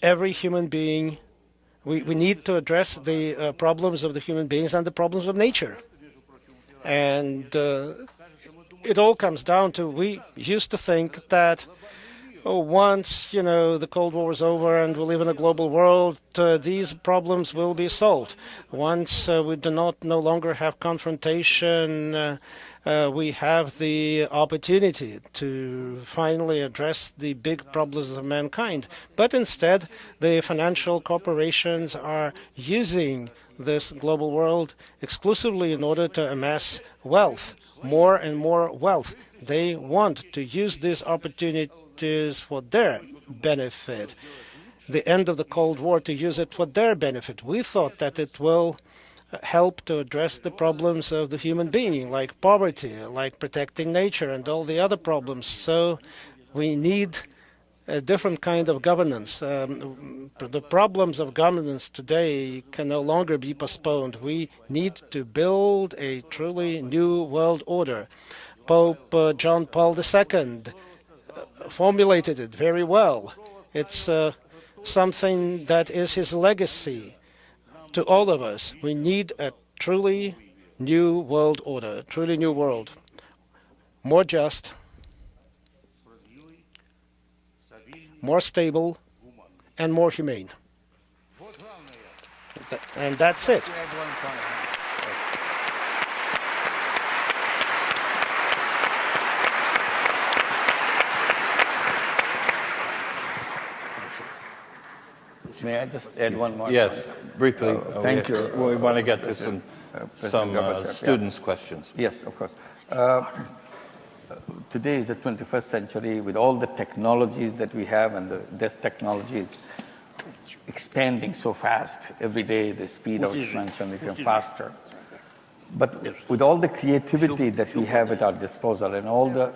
every human being, we need to address the problems of the human beings and the problems of nature. And it all comes down to, we used to think that once, the Cold War is over and we live in a global world, these problems will be solved. Once we do no longer have confrontation, we have the opportunity to finally address the big problems of mankind. But instead, the financial corporations are using this global world exclusively in order to amass wealth, more and more wealth. They want to use these opportunities for their benefit. The end of the Cold War, to use it for their benefit. We thought that it will help to address the problems of the human being, like poverty, like protecting nature, and all the other problems. So we need a different kind of governance. The problems of governance today can no longer be postponed. We need to build a truly new world order. Pope John Paul II formulated it very well. It's something that is his legacy to all of us. We need a truly new world order, a truly new world, more just, more stable, and more humane. And that's it. May I just add one more? Yes, briefly. Thank you. We want to get to some students' questions. Yes, of course. Today is the 21st century with all the technologies that we have, and this technology is expanding so fast. Every day the speed of expansion becomes faster. But with all the creativity that we have at our disposal and all the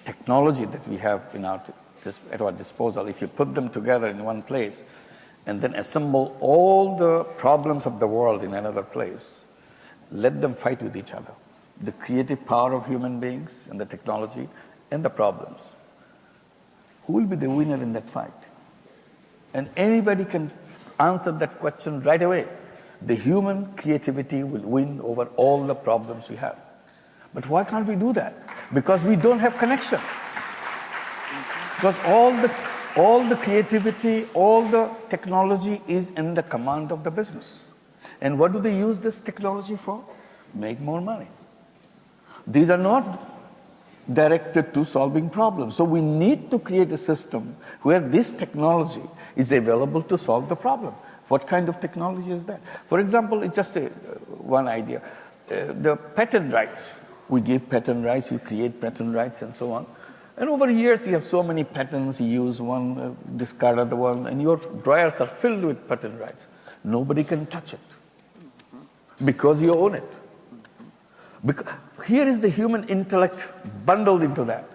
technology that we have at our disposal, if you put them together in one place and then assemble all the problems of the world in another place, let them fight with each other. The creative power of human beings and the technology and the problems. Who will be the winner in that fight? And anybody can answer that question right away. The human creativity will win over all the problems we have. But why can't we do that? Because we don't have connection. Because all the creativity, all the technology is in the command of the business. And what do they use this technology for? Make more money. These are not directed to solving problems. So we need to create a system where this technology is available to solve the problem. What kind of technology is that? For example, it's just one idea. The patent rights. We give patent rights, you create patent rights and so on. And over years, you have so many patents, you use one, discard other one, and your drawers are filled with patent rights. Nobody can touch it because you own it. Here is the human intellect bundled into that.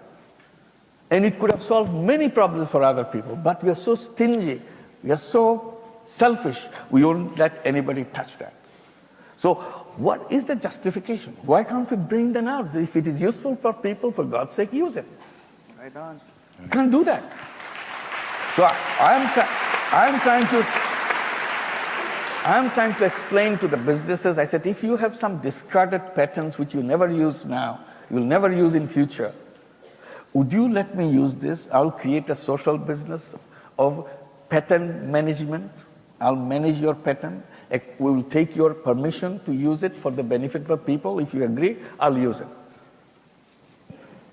And it could have solved many problems for other people, but we are so stingy, we are so selfish, we won't let anybody touch that. So what is the justification? Why can't we bring them out? If it is useful for people, for God's sake, use it. Right on. You can't do that. So I'm trying to explain to the businesses, I said, if you have some discarded patents which you never use now, you will never use in future, would you let me use this? I'll create a social business of patent management. I'll manage your patent. We will take your permission to use it for the benefit of people. If you agree, I'll use it.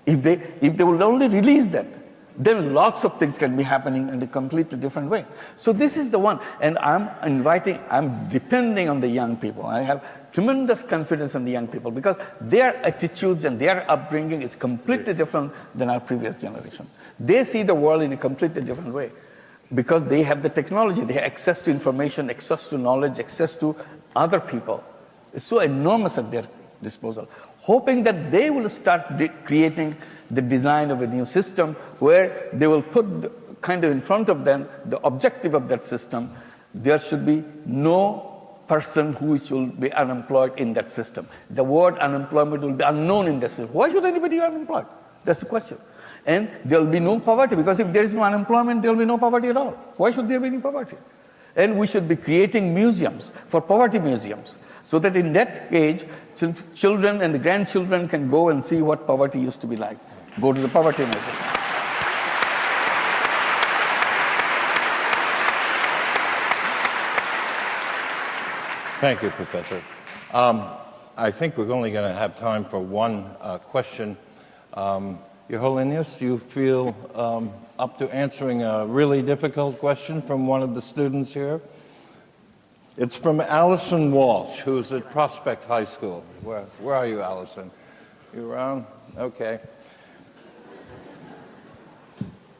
If they will only release that, then lots of things can be happening in a completely different way. So this is the one. And I'm depending on the young people. I have tremendous confidence in the young people because their attitudes and their upbringing is completely different than our previous generation. They see the world in a completely different way because they have the technology. They have access to information, access to knowledge, access to other people. It's so enormous at their disposal. Hoping that they will start creating the design of a new system where they will put kind of in front of them the objective of that system. There should be no person who will be unemployed in that system. The word unemployment will be unknown in the system. Why should anybody be unemployed? That's the question. And there will be no poverty, because if there is no unemployment, there will be no poverty at all. Why should there be any poverty? And we should be creating museums for poverty museums, so that in that age, children and the grandchildren can go and see what poverty used to be like. Go to the poverty museum. Thank you, Professor. I think we're only going to have time for one question. Your Holiness, you feel up to answering a really difficult question from one of the students here? It's from Allison Walsh, who's at Prospect High School. Where are you, Allison? You around? Okay.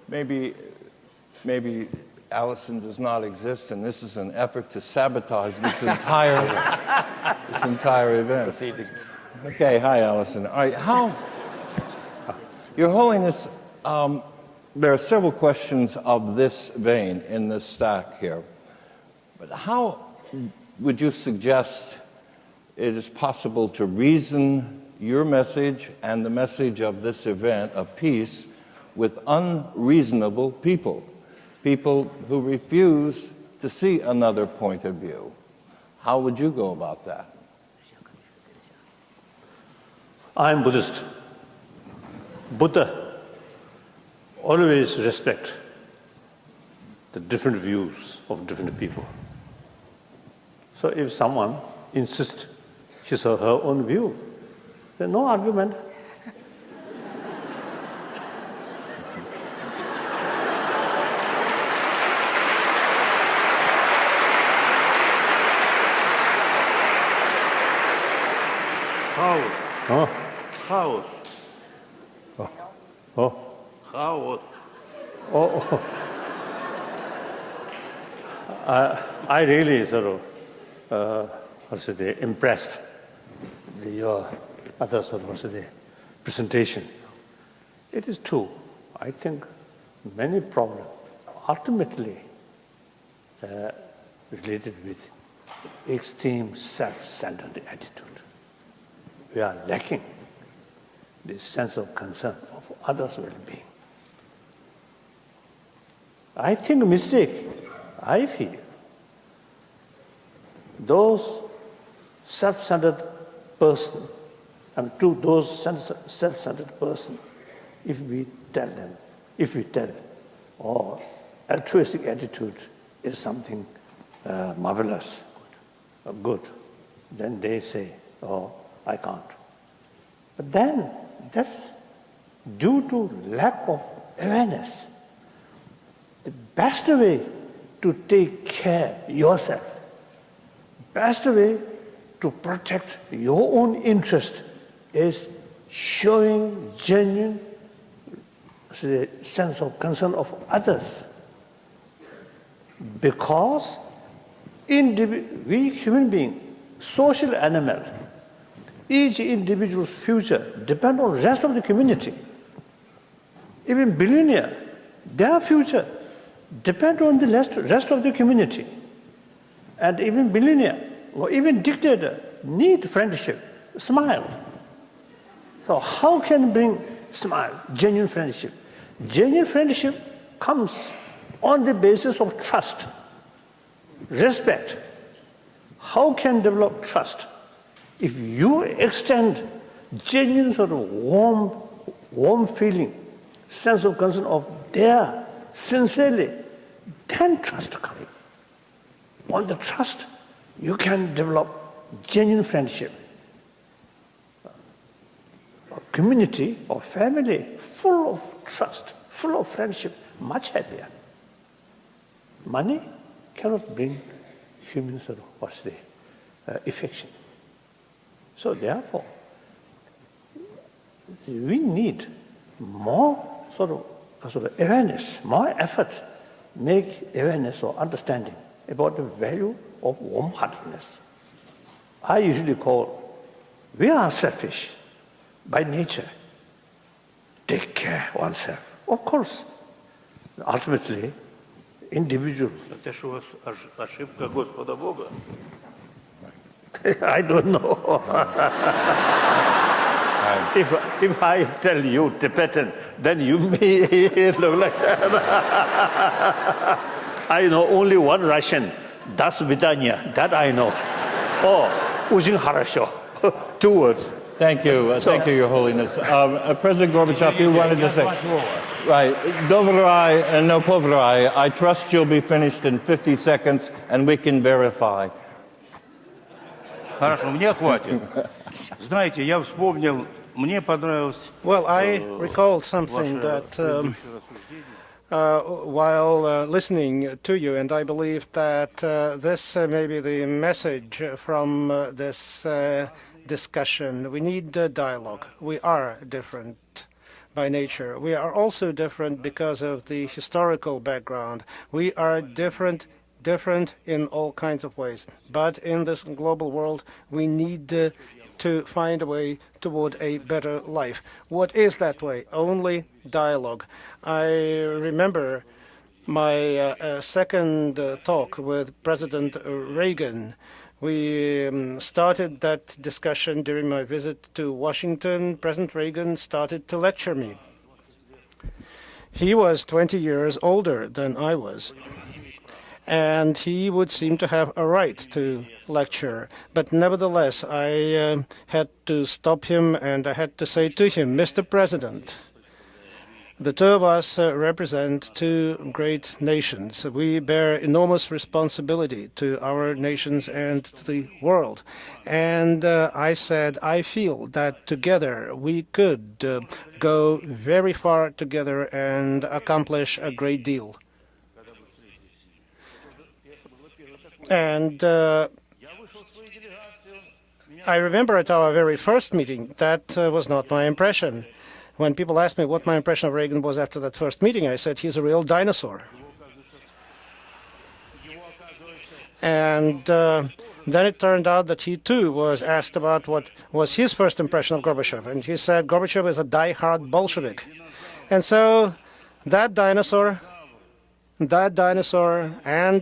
Maybe Allison does not exist, and this is an effort to sabotage this entire event. Proceedings. Okay, hi, Allison. All right, Your Holiness, there are several questions of this vein in this stack here. But how would you suggest it is possible to reason your message and the message of this event of peace with unreasonable people, people who refuse to see another point of view? How would you go about that? I'm Buddhist. Buddha always respect the different views of different people. So if someone insists his or her own view, there's no argument. Chaos. I really sort of impressed your other sort of presentation. It is true. I think many problems ultimately related with extreme self-centered attitude. We are lacking this sense of concern of others' well-being. I think mistake, I feel, those self-centered person And to those self-centered persons, if we tell, oh, altruistic attitude is something marvelous, good, then they say, oh, I can't. But then that's due to lack of awareness. The best way to take care of yourself, best way to protect your own interest is showing genuine sense of concern of others. Because we human beings, social animal, each individual's future depends on the rest of the community. Even billionaire, their future depends on the rest of the community. And even billionaire or even dictator need friendship, smile. So how can bring smile, genuine friendship? Genuine friendship comes on the basis of trust, respect. How can develop trust? If you extend genuine sort of warm feeling, sense of concern of their sincerely, then trust comes. On the trust, you can develop genuine friendship. A community or family full of trust, full of friendship, much happier. Money cannot bring human sort of affection. So therefore, we need more sort of awareness, more effort, make awareness or understanding about the value of warm-heartedness. I usually call, we are selfish by nature. Take care of oneself. Of course, ultimately, individual. I don't know. If I tell you Tibetan, then you may look like that. I know only one Russian, Das Vidanya, that I know. Oh, Ujin Harasho, 2 words. Thank you. Thank you, Your Holiness. President Gorbachev, you wanted to say... Right. Dobroy and no povroy. I trust you'll be finished in 50 seconds, and we can verify. Хорошо, мне хватит. Знаете, я вспомнил, мне понравилось... Well, I recalled something that while listening to you, and I believe that this may be the message from this discussion. We need dialogue. We are different by nature. We are also different because of the historical background. We are different in all kinds of ways. But in this global world, we need to find a way toward a better life. What is that way? Only dialogue. I remember my second talk with President Reagan. We started that discussion during my visit to Washington. President Reagan started to lecture me. He was 20 years older than I was, and he would seem to have a right to lecture. But nevertheless, I had to stop him, and I had to say to him, Mr. President, the two of us represent two great nations. We bear enormous responsibility to our nations and to the world. And I said, I feel that together we could go very far together and accomplish a great deal. And I remember at our very first meeting, that was not my impression. When people asked me what my impression of Reagan was after that first meeting, I said, he's a real dinosaur. And then it turned out that he, too, was asked about what was his first impression of Gorbachev. And he said, Gorbachev is a die-hard Bolshevik. And so that dinosaur and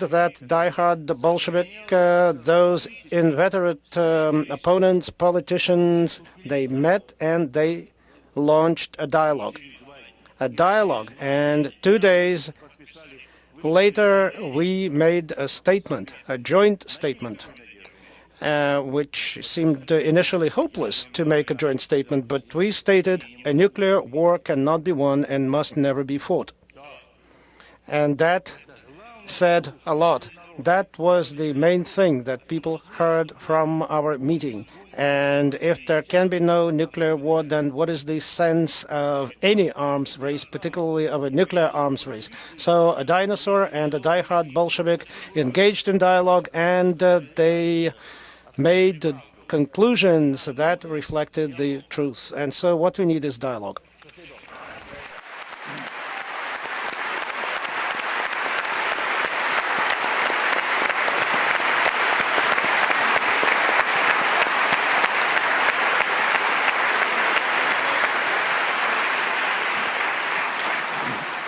that die-hard Bolshevik, those inveterate opponents, politicians, they met and they launched a dialogue. And 2 days later, we made a statement, a joint statement. which seemed initially hopeless to make a joint statement, but we stated a nuclear war cannot be won and must never be fought. And that said a lot. That was the main thing that people heard from our meeting. And if there can be no nuclear war, then what is the sense of any arms race, particularly of a nuclear arms race? So a dinosaur and a diehard Bolshevik engaged in dialogue, and they made conclusions that reflected the truth. And so what we need is dialogue.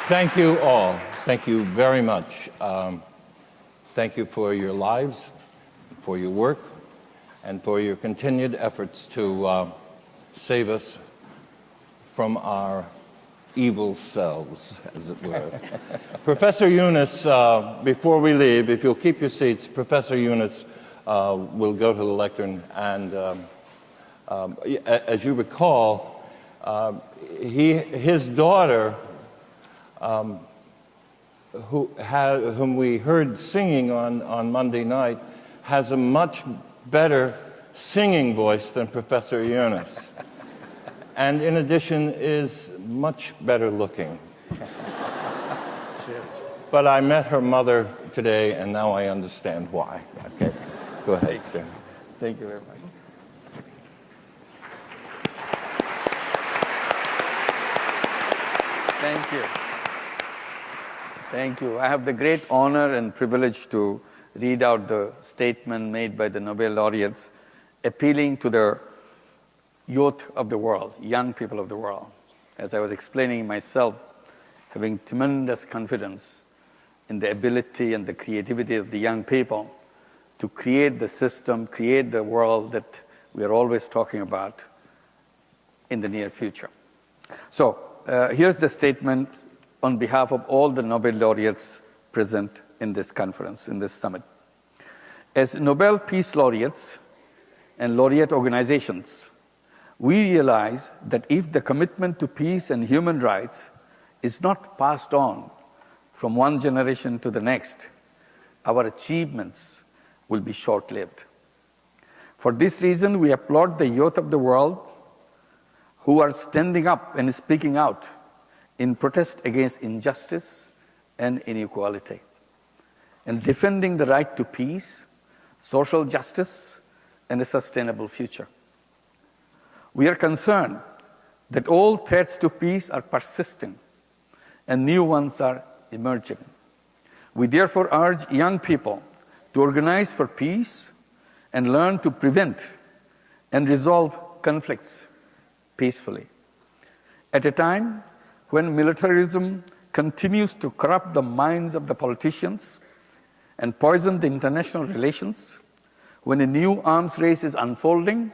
Thank you all. Thank you very much. Thank you for your lives, for your work, and for your continued efforts to save us from our evil selves, as it were. Professor Yunus, before we leave, if you'll keep your seats, Professor Yunus will go to the lectern. And as you recall, his daughter, whom we heard singing on Monday night, has a much better singing voice than Professor Yunus, and in addition is much better looking. But I met her mother today, and now I understand why. Okay, go ahead, sir. Thank you very much. Thank you. Thank you. I have the great honor and privilege to read out the statement made by the Nobel laureates, appealing to the youth of the world, young people of the world. As I was explaining myself, having tremendous confidence in the ability and the creativity of the young people to create the system, create the world that we are always talking about in the near future. So here's the statement on behalf of all the Nobel laureates present in this conference, in this summit. As Nobel Peace Laureates and laureate organizations, we realize that if the commitment to peace and human rights is not passed on from one generation to the next, our achievements will be short-lived. For this reason, we applaud the youth of the world who are standing up and speaking out in protest against injustice and inequality, and defending the right to peace, social justice, and a sustainable future. We are concerned that all threats to peace are persisting and new ones are emerging. We therefore urge young people to organize for peace and learn to prevent and resolve conflicts peacefully. At a time when militarism continues to corrupt the minds of the politicians and poison the international relations, when a new arms race is unfolding,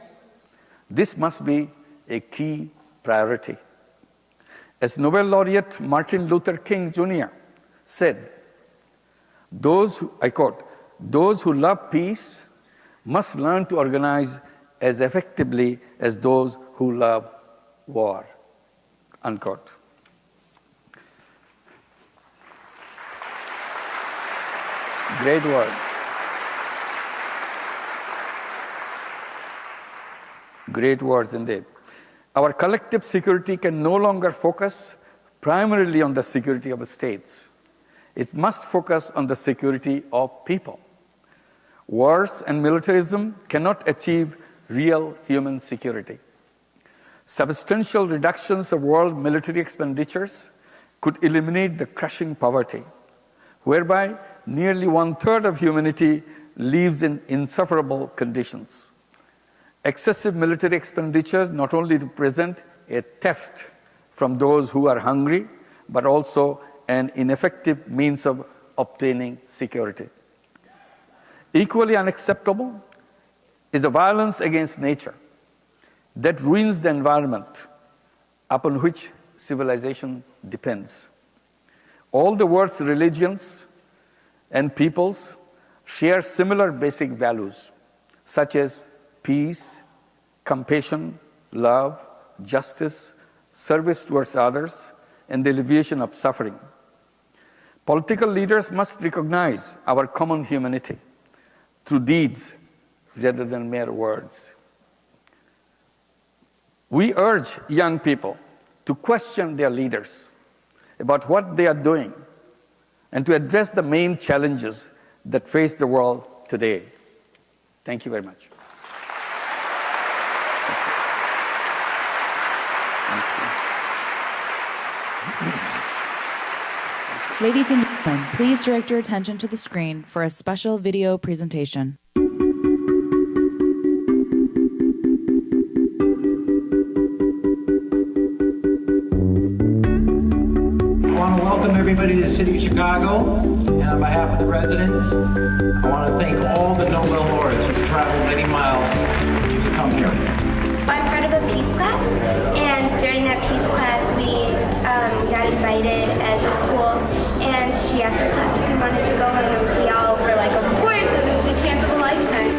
this must be a key priority. As Nobel laureate Martin Luther King Jr. said, I quote, "Those who love peace must learn to organize as effectively as those who love war," unquote. Great words. Great words indeed. Our collective security can no longer focus primarily on the security of states. It must focus on the security of people. Wars and militarism cannot achieve real human security. Substantial reductions of world military expenditures could eliminate the crushing poverty, whereby nearly 1/3 of humanity lives in insufferable conditions. Excessive military expenditures not only represent a theft from those who are hungry, but also an ineffective means of obtaining security. Equally unacceptable is the violence against nature that ruins the environment upon which civilization depends. All the world's religions and peoples share similar basic values: such as peace, compassion, love, justice, service towards others, and the alleviation of suffering. Political leaders must recognize our common humanity through deeds rather than mere words. We urge young people to question their leaders about what they are doing and to address the main challenges that face the world today. Thank you very much. Ladies and gentlemen, please direct your attention to the screen for a special video presentation. Welcome everybody to the city of Chicago, and on behalf of the residents, I want to thank all the Nobel laureates who've traveled many miles to come here. I'm part of a peace class, and during that peace class we got invited as a school, and she asked our class if we wanted to go, and we all were like, of course, this is the chance of a lifetime.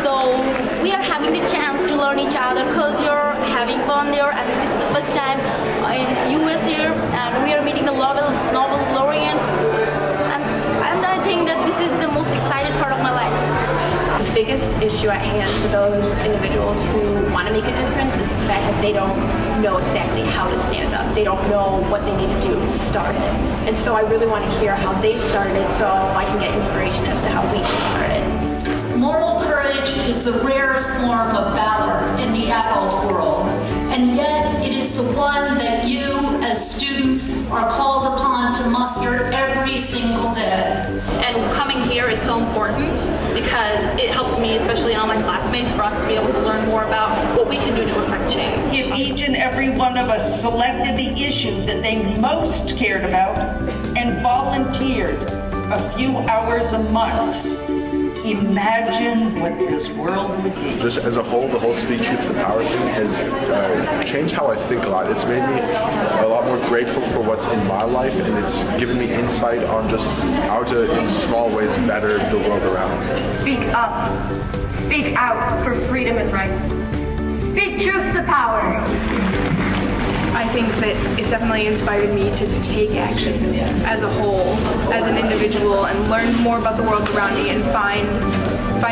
So we are having the chance to learn each other culture, having fun there, and this is the first time in US here, and we are meeting the Nobel laureates, and I think that this is the most exciting part of my life. The biggest issue at hand for those individuals who want to make a difference is the fact that they don't know exactly how to stand up. They don't know what they need to do to start it. And so I really want to hear how they started it so I can get inspiration as to how we can start it. Moral courage is the rarest form of valor in the adult world, and yet it is the one that you, as students, are called upon to muster every single day. And coming here is so important because it helps me, especially all my classmates, for us to be able to learn more about what we can do to affect change. If each and every one of us selected the issue that they most cared about and volunteered a few hours a month, imagine what this world would be. Just as a whole, the whole Speak Truth to Power thing has changed how I think a lot. It's made me a lot more grateful for what's in my life, and it's given me insight on just how to, in small ways, better the world around me. Speak up. Speak out for freedom and rights. Speak truth to power. I think that it's definitely inspired me to take action as a whole, as an individual, and learn more about the world around me and find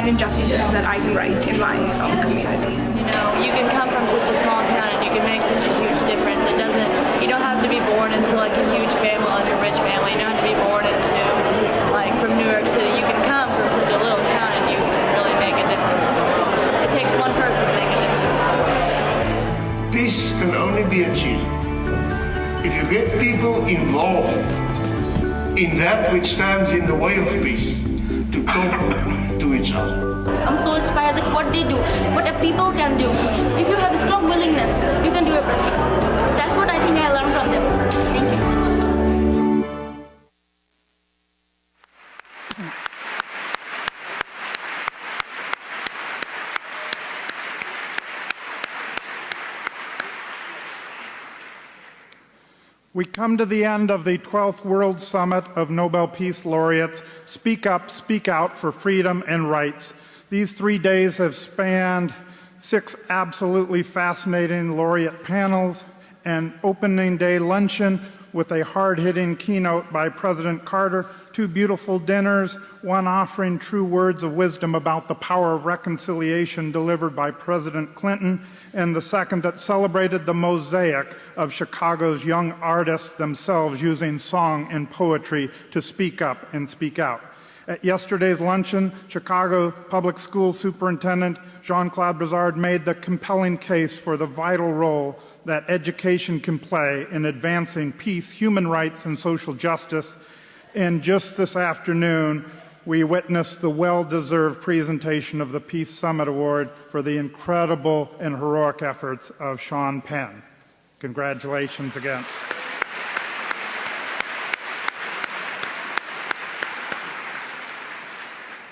injustices that I can right in my own community. You know, you can come from such a small town and you can make such a huge difference. You don't have to be born into like a huge family, like a rich family. You don't have to be born into, like, from New York City. You can come from such a little town and you can really make a difference in the world. It takes one person to make a difference in the world. Peace can only be achieved if you get people involved in that which stands in the way of peace, to talk to each other. I'm so inspired with what they do, what the people can do. If you have a strong willingness, you can do everything. That's what I think I learned from them. Thank you. We come to the end of the 12th World Summit of Nobel Peace Laureates. Speak up, speak out for freedom and rights. These 3 days have spanned 6 absolutely fascinating laureate panels, an opening day luncheon with a hard-hitting keynote by President Carter, 2 beautiful dinners, one offering true words of wisdom about the power of reconciliation delivered by President Clinton, and the second that celebrated the mosaic of Chicago's young artists themselves using song and poetry to speak up and speak out. At yesterday's luncheon, Chicago Public School Superintendent Jean-Claude Brizard made the compelling case for the vital role that education can play in advancing peace, human rights, and social justice. And just this afternoon, we witnessed the well-deserved presentation of the Peace Summit Award for the incredible and heroic efforts of Sean Penn. Congratulations again.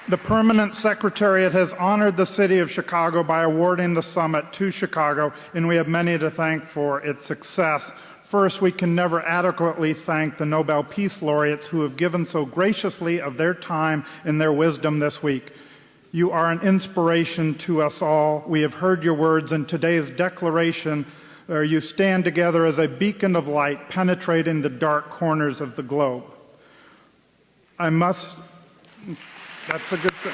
The Permanent Secretariat has honored the City of Chicago by awarding the summit to Chicago, and we have many to thank for its success. First, we can never adequately thank the Nobel Peace Laureates who have given so graciously of their time and their wisdom this week. You are an inspiration to us all. We have heard your words in today's declaration, where you stand together as a beacon of light penetrating the dark corners of the globe. That's a good thing.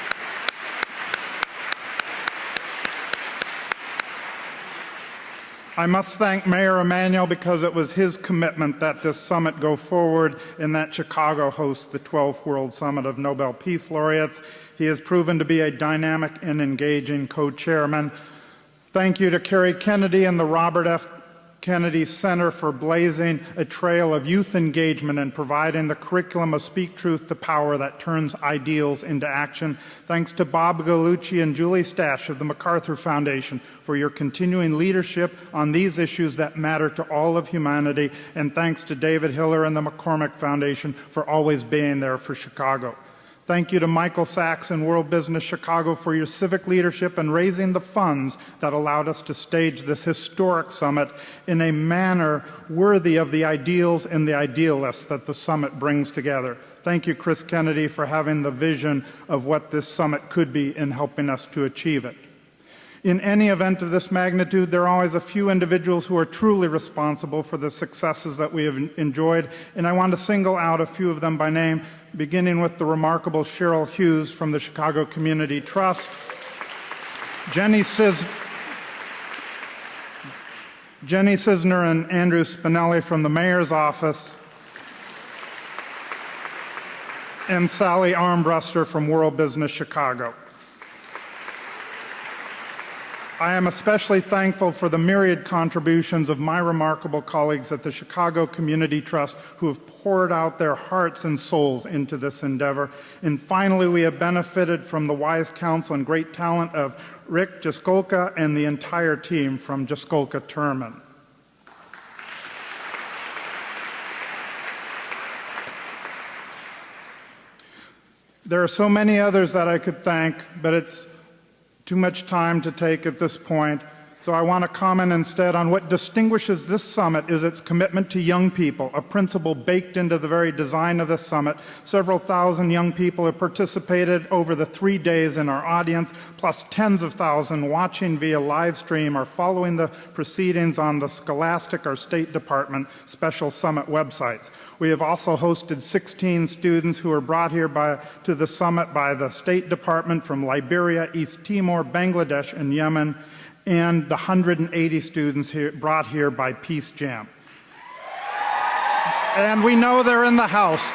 I must thank Mayor Emanuel because it was his commitment that this summit go forward and that Chicago hosts the 12th World Summit of Nobel Peace Laureates. He has proven to be a dynamic and engaging co-chairman. Thank you to Kerry Kennedy and the Robert F. Kennedy Center for blazing a trail of youth engagement and providing the curriculum of Speak Truth to Power that turns ideals into action. Thanks to Bob Gallucci and Julie Stash of the MacArthur Foundation for your continuing leadership on these issues that matter to all of humanity. And thanks to David Hiller and the McCormick Foundation for always being there for Chicago. Thank you to Michael Sachs and World Business Chicago for your civic leadership and raising the funds that allowed us to stage this historic summit in a manner worthy of the ideals and the idealists that the summit brings together. Thank you, Chris Kennedy, for having the vision of what this summit could be and helping us to achieve it. In any event of this magnitude, there are always a few individuals who are truly responsible for the successes that we have enjoyed, and I want to single out a few of them by name, beginning with the remarkable Cheryl Hughes from the Chicago Community Trust, Jenny Sisner and Andrew Spinelli from the Mayor's Office, and Sally Armbruster from World Business Chicago. I am especially thankful for the myriad contributions of my remarkable colleagues at the Chicago Community Trust who have poured out their hearts and souls into this endeavor. And finally, we have benefited from the wise counsel and great talent of Rick Jaskolka and the entire team from Jaskolka Terman. There are so many others that I could thank, but it's too much time to take at this point, so I want to comment instead on what distinguishes this summit is its commitment to young people, a principle baked into the very design of this summit. Several thousand young people have participated over the 3 days in our audience, plus tens of thousands watching via live stream or following the proceedings on the Scholastic or State Department special summit websites. We have also hosted 16 students who were brought here to the summit by the State Department from Liberia, East Timor, Bangladesh, and Yemen, and the 180 students brought here by Peace Jam. And we know they're in the house.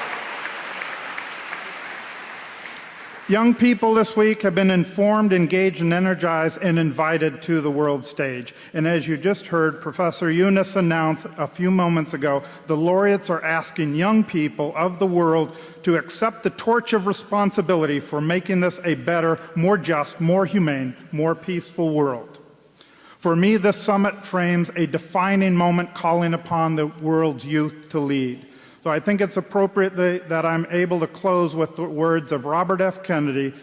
Young people this week have been informed, engaged, and energized and invited to the world stage. And as you just heard Professor Yunus announce a few moments ago, the laureates are asking young people of the world to accept the torch of responsibility for making this a better, more just, more humane, more peaceful world. For me, this summit frames a defining moment calling upon the world's youth to lead. So I think it's appropriate that I'm able to close with the words of Robert F. Kennedy,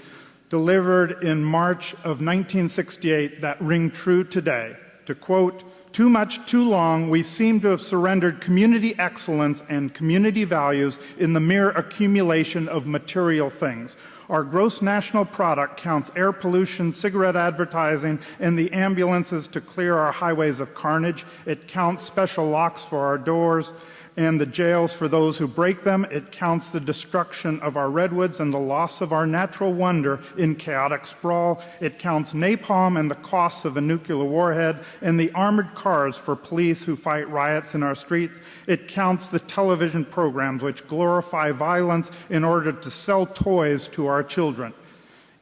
delivered in March of 1968, that ring true today. To quote, "Too much, too long, we seem to have surrendered community excellence and community values in the mere accumulation of material things. Our gross national product counts air pollution, cigarette advertising, and the ambulances to clear our highways of carnage. It counts special locks for our doors and the jails for those who break them. It counts the destruction of our redwoods and the loss of our natural wonder in chaotic sprawl. It counts napalm and the costs of a nuclear warhead and the armored cars for police who fight riots in our streets. It counts the television programs which glorify violence in order to sell toys to our children.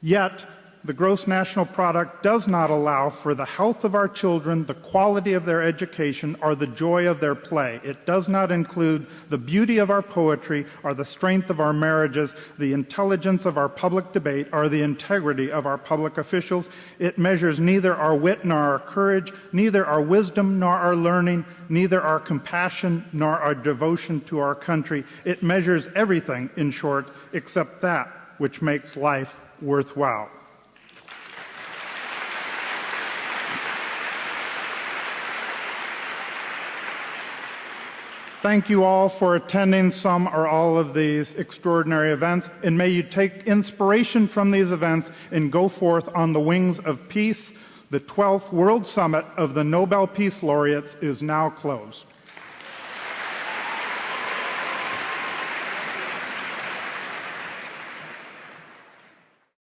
Yet, the gross national product does not allow for the health of our children, the quality of their education, or the joy of their play. It does not include the beauty of our poetry, or the strength of our marriages, the intelligence of our public debate, or the integrity of our public officials. It measures neither our wit nor our courage, neither our wisdom nor our learning, neither our compassion nor our devotion to our country. It measures everything, in short, except that which makes life worthwhile. Thank you all for attending some or all of these extraordinary events, and may you take inspiration from these events and go forth on the wings of peace. The 12th World Summit of the Nobel Peace Laureates is now closed.